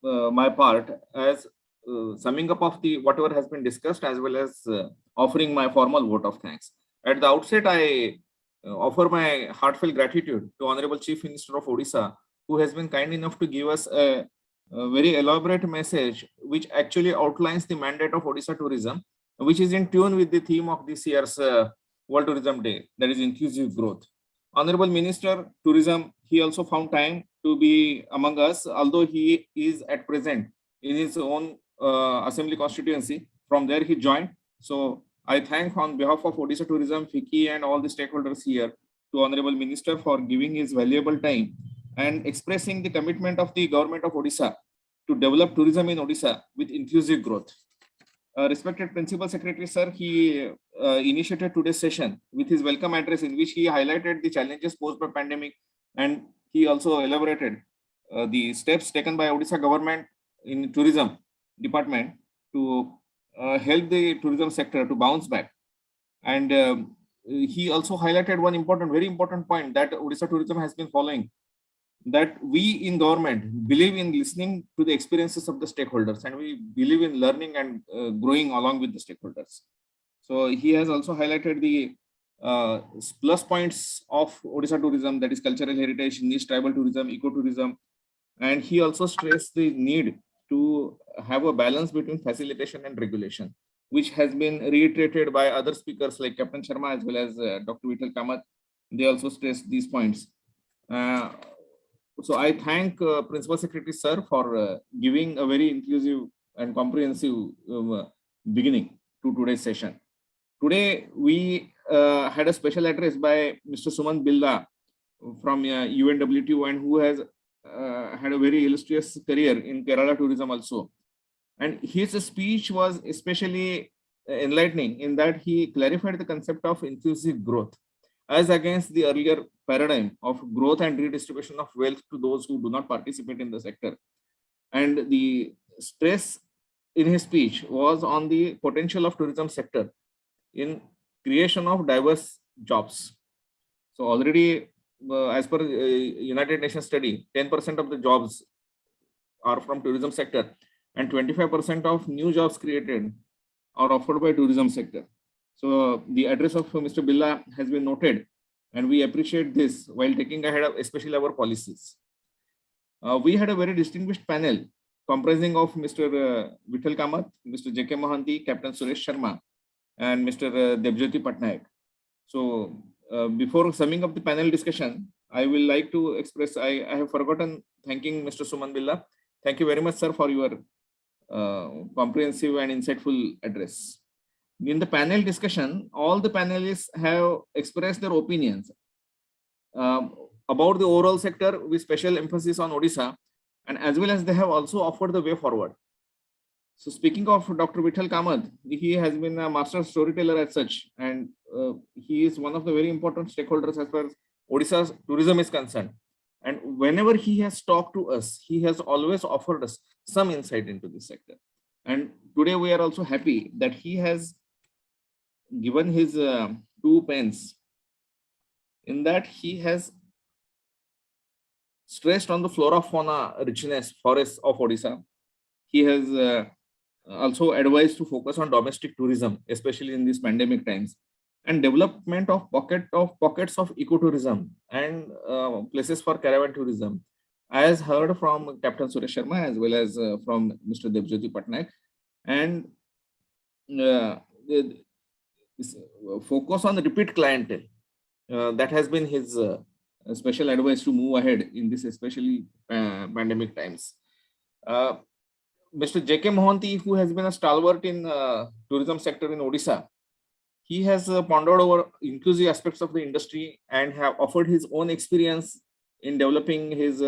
my part as summing up of the whatever has been discussed, as well as offering my formal vote of thanks. At the outset, I offer my heartfelt gratitude to Honorable Chief Minister of Odisha, who has been kind enough to give us a very elaborate message, which actually outlines the mandate of Odisha Tourism, which is in tune with the theme of this year's World Tourism Day, that is inclusive growth. Honorable Minister, Tourism, he also found time to be among us, although he is at present in his own assembly constituency. From there he joined. So I thank on behalf of Odisha Tourism, FICCI and all the stakeholders here to Honorable Minister for giving his valuable time and expressing the commitment of the government of Odisha to develop tourism in Odisha with inclusive growth. Respected Principal Secretary, sir, he initiated today's session with his welcome address in which he highlighted the challenges posed by pandemic, and he also elaborated the steps taken by Odisha government in tourism department to help the tourism sector to bounce back. And he also highlighted one important, very important point that Odisha tourism has been following, that we in government believe in listening to the experiences of the stakeholders, and we believe in learning and growing along with the stakeholders. So he has also highlighted the plus points of Odisha tourism, that is cultural heritage, niche tribal tourism, ecotourism, and he also stressed the need to have a balance between facilitation and regulation, which has been reiterated by other speakers like Captain Sharma as well as Dr. Vittal Kamath. They also stressed these points. So I thank Principal Secretary Sir for giving a very inclusive and comprehensive beginning to today's session. Today we had a special address by Mr. Sumant Bilda from UNWTO, and who has had a very illustrious career in Kerala tourism also. And his speech was especially enlightening in that he clarified the concept of inclusive growth as against the earlier paradigm of growth and redistribution of wealth to those who do not participate in the sector. And the stress in his speech was on the potential of tourism sector in creation of diverse jobs. So already as per United Nations study, 10% of the jobs are from tourism sector, and 25% of new jobs created are offered by tourism sector. So the address of Mr. Billa has been noted, and we appreciate this while taking ahead of especially our policies. We had a very distinguished panel comprising of Mr. Vittal Kamath, Mr. J.K. Mohanty, Captain Suresh Sharma, and Mr. Debjyoti Patnaik. So before summing up the panel discussion, I will like to express, I have forgotten thanking Mr. Sumant Billa. Thank you very much, sir, for your comprehensive and insightful address. In the panel discussion, all the panelists have expressed their opinions about the overall sector with special emphasis on Odisha, and as well as they have also offered the way forward. So speaking of Dr. Vittal Kamath, he has been a master storyteller as such, and he is one of the very important stakeholders as far as Odisha's tourism is concerned. And whenever he has talked to us, he has always offered us some insight into this sector. And today we are also happy that he has given his 2 pens in that he has stressed on the flora fauna richness forests of Odisha. He has also advised to focus on domestic tourism, especially in these pandemic times, and development of pockets of ecotourism and places for caravan tourism, as heard from Captain Suresh Sharma as well as from Mr. Debjyoti Patnaik. And focus on the repeat clientele. That has been his special advice to move ahead in this especially pandemic times. Mr. J.K. Mohanty, who has been a stalwart in tourism sector in Odisha, he has pondered over inclusive aspects of the industry and have offered his own experience in developing his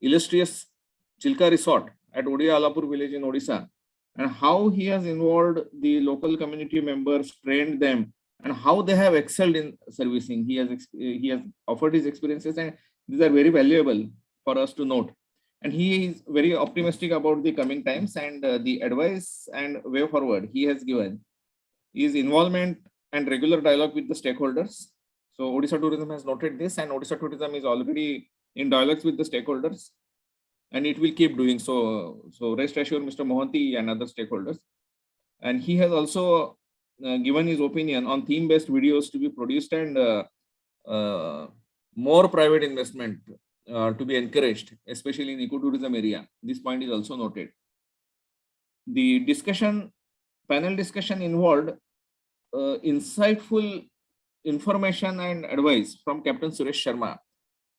illustrious Chilka Resort at Odia Alapur village in Odisha, and how he has involved the local community members, trained them, and how they have excelled in servicing. He has offered his experiences, and these are very valuable for us to note. And he is very optimistic about the coming times, and the advice and way forward he has given is involvement and regular dialogue with the stakeholders. So Odisha Tourism has noted this, and Odisha Tourism is already in dialogues with the stakeholders, and it will keep doing so. So rest assured, Mr. Mohanty and other stakeholders. And he has also given his opinion on theme-based videos to be produced, and more private investment to be encouraged, especially in ecotourism area. This point is also noted. The panel discussion involved insightful information and advice from Captain Suresh Sharma,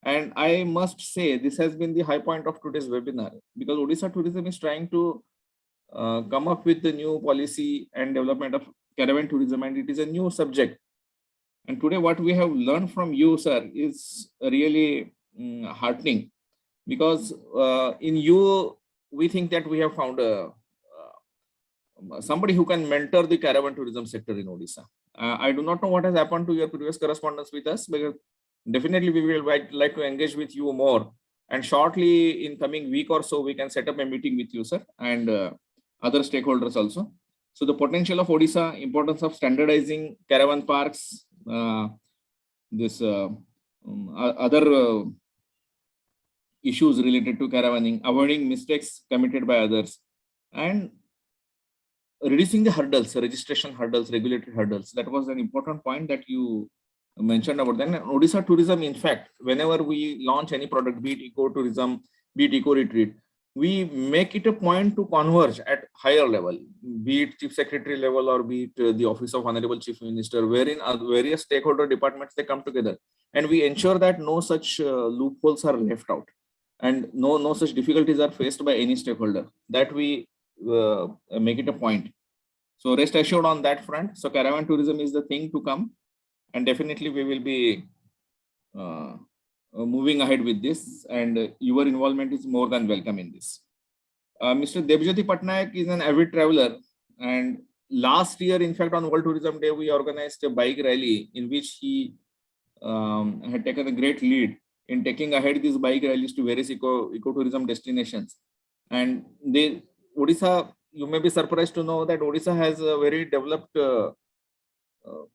And I must say, this has been the high point of today's webinar, because Odisha Tourism is trying to come up with the new policy and development of caravan tourism, and it is a new subject. And today what we have learned from you, sir, is really heartening, because in you, we think that we have found somebody who can mentor the caravan tourism sector in Odisha. I do not know what has happened to your previous correspondence with us, because definitely we will like to engage with you more. And shortly in coming week or so, we can set up a meeting with you, sir, and other stakeholders also. So the potential of Odisha, importance of standardizing caravan parks, other issues related to caravaning, avoiding mistakes committed by others, and reducing the hurdles, registration hurdles, regulatory hurdles. That was an important point that you mentioned about that. And Odisha Tourism, in fact, whenever we launch any product, be it eco-tourism, be it eco-retreat, we make it a point to converge at higher level, be it Chief Secretary level or be it the Office of Honorable Chief Minister, wherein various stakeholder departments, they come together. And we ensure that no such loopholes are left out, and no such difficulties are faced by any stakeholder. That we make it a point. So rest assured on that front. So caravan tourism is the thing to come, and definitely we will be moving ahead with this, and your involvement is more than welcome in this. Mr. Debjyoti Patnaik is an avid traveler, and last year, in fact, on World Tourism Day, we organized a bike rally in which he had taken a great lead in taking ahead these bike rallies to various eco-tourism destinations. And Odisha, you may be surprised to know that Odisha has a very developed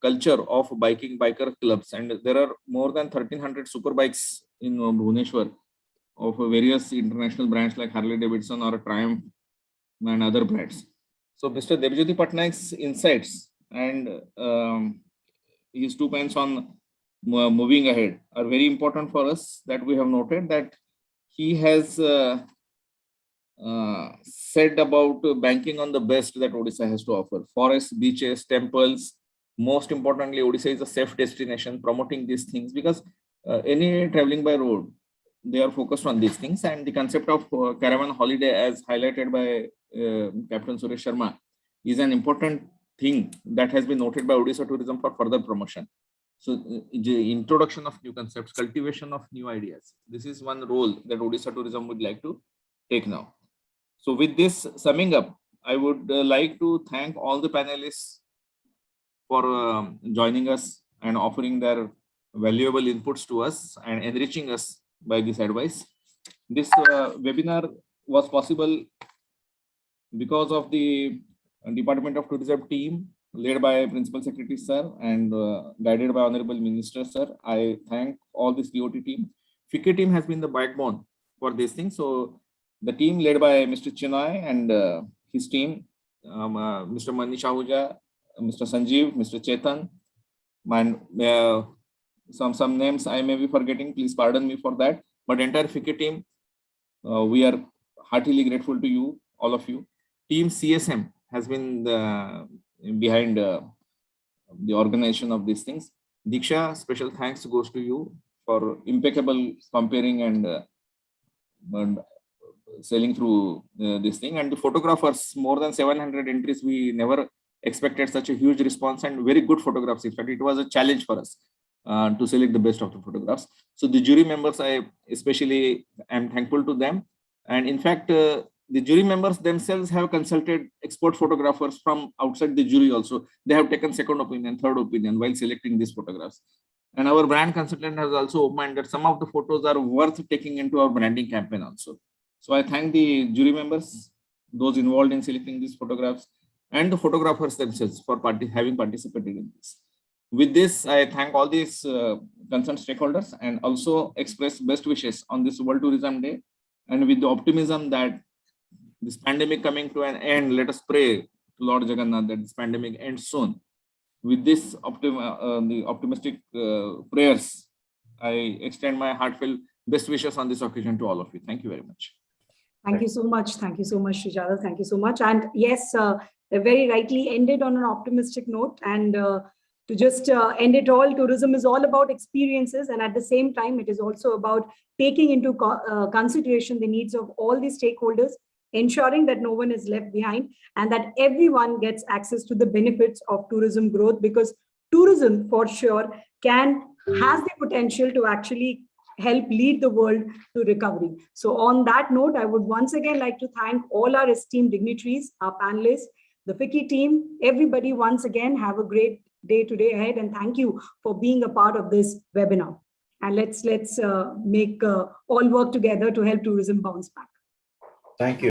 culture of biker clubs, and there are more than 1,300 super bikes in Bhubaneswar of various international brands like Harley Davidson or Triumph and other brands. So Mr. Debjyoti Patnaik's insights and his 2 pence on moving ahead are very important for us. That we have noted that he has said about banking on the best that Odisha has to offer: forests, beaches, temples. Most importantly, Odisha is a safe destination, promoting these things, because any traveling by road, they are focused on these things. And the concept of caravan holiday, as highlighted by Captain Suresh Sharma, is an important thing that has been noted by Odisha Tourism for further promotion. So the introduction of new concepts, cultivation of new ideas, this is one role that Odisha Tourism would like to take now. So with this summing up, I would like to thank all the panelists for joining us and offering their valuable inputs to us and enriching us by this advice. This webinar was possible because of the Department of Tourism team led by Principal Secretary Sir and guided by Honorable Minister Sir. I thank all this DOT team. FICCI team has been the backbone for this thing. So the team led by Mr. Chinoy and his team, Mr. Manish Ahuja, Mr. Sanjeev, Mr. Chetan, and some names I may be forgetting, please pardon me for that. But entire FICCI team, we are heartily grateful to you, all of you. Team CSM has been behind the organization of these things. Diksha, special thanks goes to you for impeccable comparing and sailing through this thing. And the photographers, more than 700 entries, we never expected such a huge response and very good photographs. In fact, it was a challenge for us to select the best of the photographs. So the jury members, I especially am thankful to them. And in fact, the jury members themselves have consulted expert photographers from outside the jury also. They have taken second opinion, third opinion while selecting these photographs. And our brand consultant has also opined that some of the photos are worth taking into our branding campaign also. So I thank the jury members, those involved in selecting these photographs, and the photographers themselves for having participated in this. With this, I thank all these concerned stakeholders and also express best wishes on this World Tourism Day. And with the optimism that this pandemic coming to an end, let us pray to Lord Jagannath that this pandemic ends soon. With this the optimistic prayers, I extend my heartfelt best wishes on this occasion to all of you. Thank you very much. Thank you so much. Thank you so much, Srijata. Thank you so much. And yes, very rightly ended on an optimistic note. And to just end it all, tourism is all about experiences, and at the same time, it is also about taking into consideration the needs of all the stakeholders, ensuring that no one is left behind and that everyone gets access to the benefits of tourism growth, because tourism for sure has the potential to actually help lead the world to recovery. So on that note, I would once again like to thank all our esteemed dignitaries, our panelists, the FICCI team, everybody. Once again, have a great day today ahead, and thank you for being a part of this webinar. And let's make all work together to help tourism bounce back. Thank you.